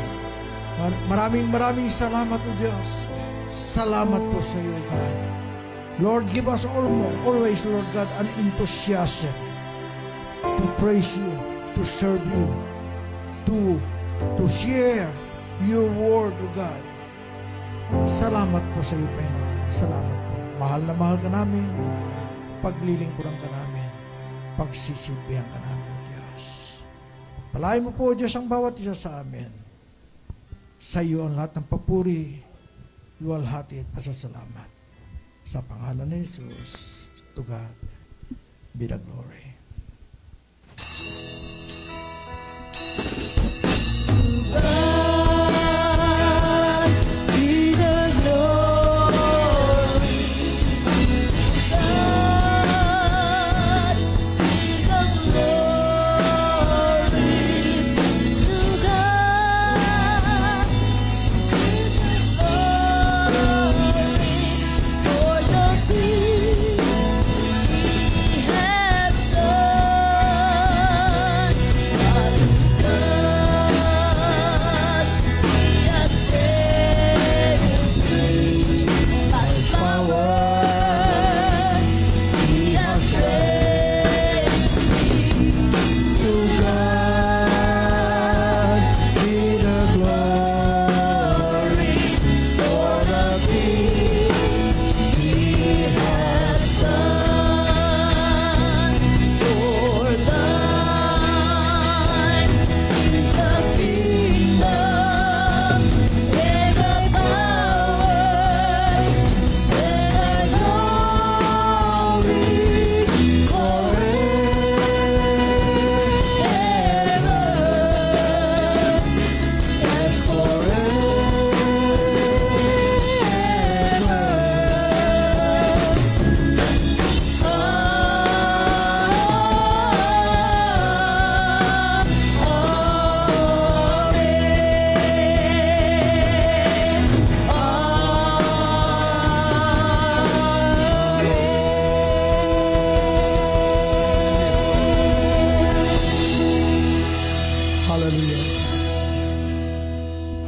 Maraming salamat, O Diyos, Salamat po sa iyo, God. Lord, give us always, Lord God, an enthusiasm to praise you, to serve you, to share your word, O God. Salamat po sa iyo, Panginoon. Salamat po. Mahal na mahal ka namin. Paglilingkuran ka namin. Pagsisilbihan ka namin, O Diyos. Palain mo po, O Diyos, ang bawat isa sa amin. Sa iyo ang lahat ng papuri, luwalhati at pasasalamat. Sa pangalan ni Jesus, to God be the glory.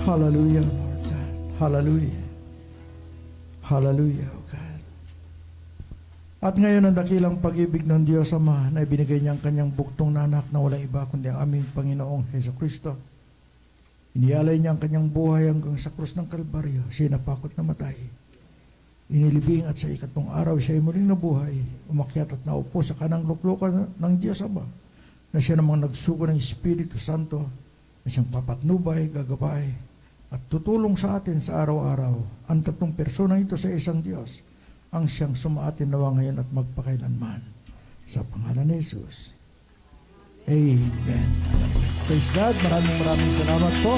Hallelujah, Lord God. Hallelujah. Hallelujah, O God. At ngayon ang dakilang pag-ibig ng Diyos Ama na ibinigay niya ang kanyang buktong na anak na walang iba kundi ang aming Panginoong Hesukristo. Inialay niya ang kanyang buhay hanggang sa krus ng Kalbaryo. Siya napakot na matay. Inilibing at sa ikatlong araw siya ay muling nabuhay. Umakyat at naupo sa kanang luklukan ng Diyos Ama na siya namang nagsugo ng Espiritu Santo na siyang papatnubay, gagabay at tutulong sa atin sa araw-araw. Ang tatlong persona ito sa isang Diyos ang siyang sumaatin nawa ngayon at magpakailanman. Sa pangalan ni Jesus. Amen. Praise God. Maraming salamat po.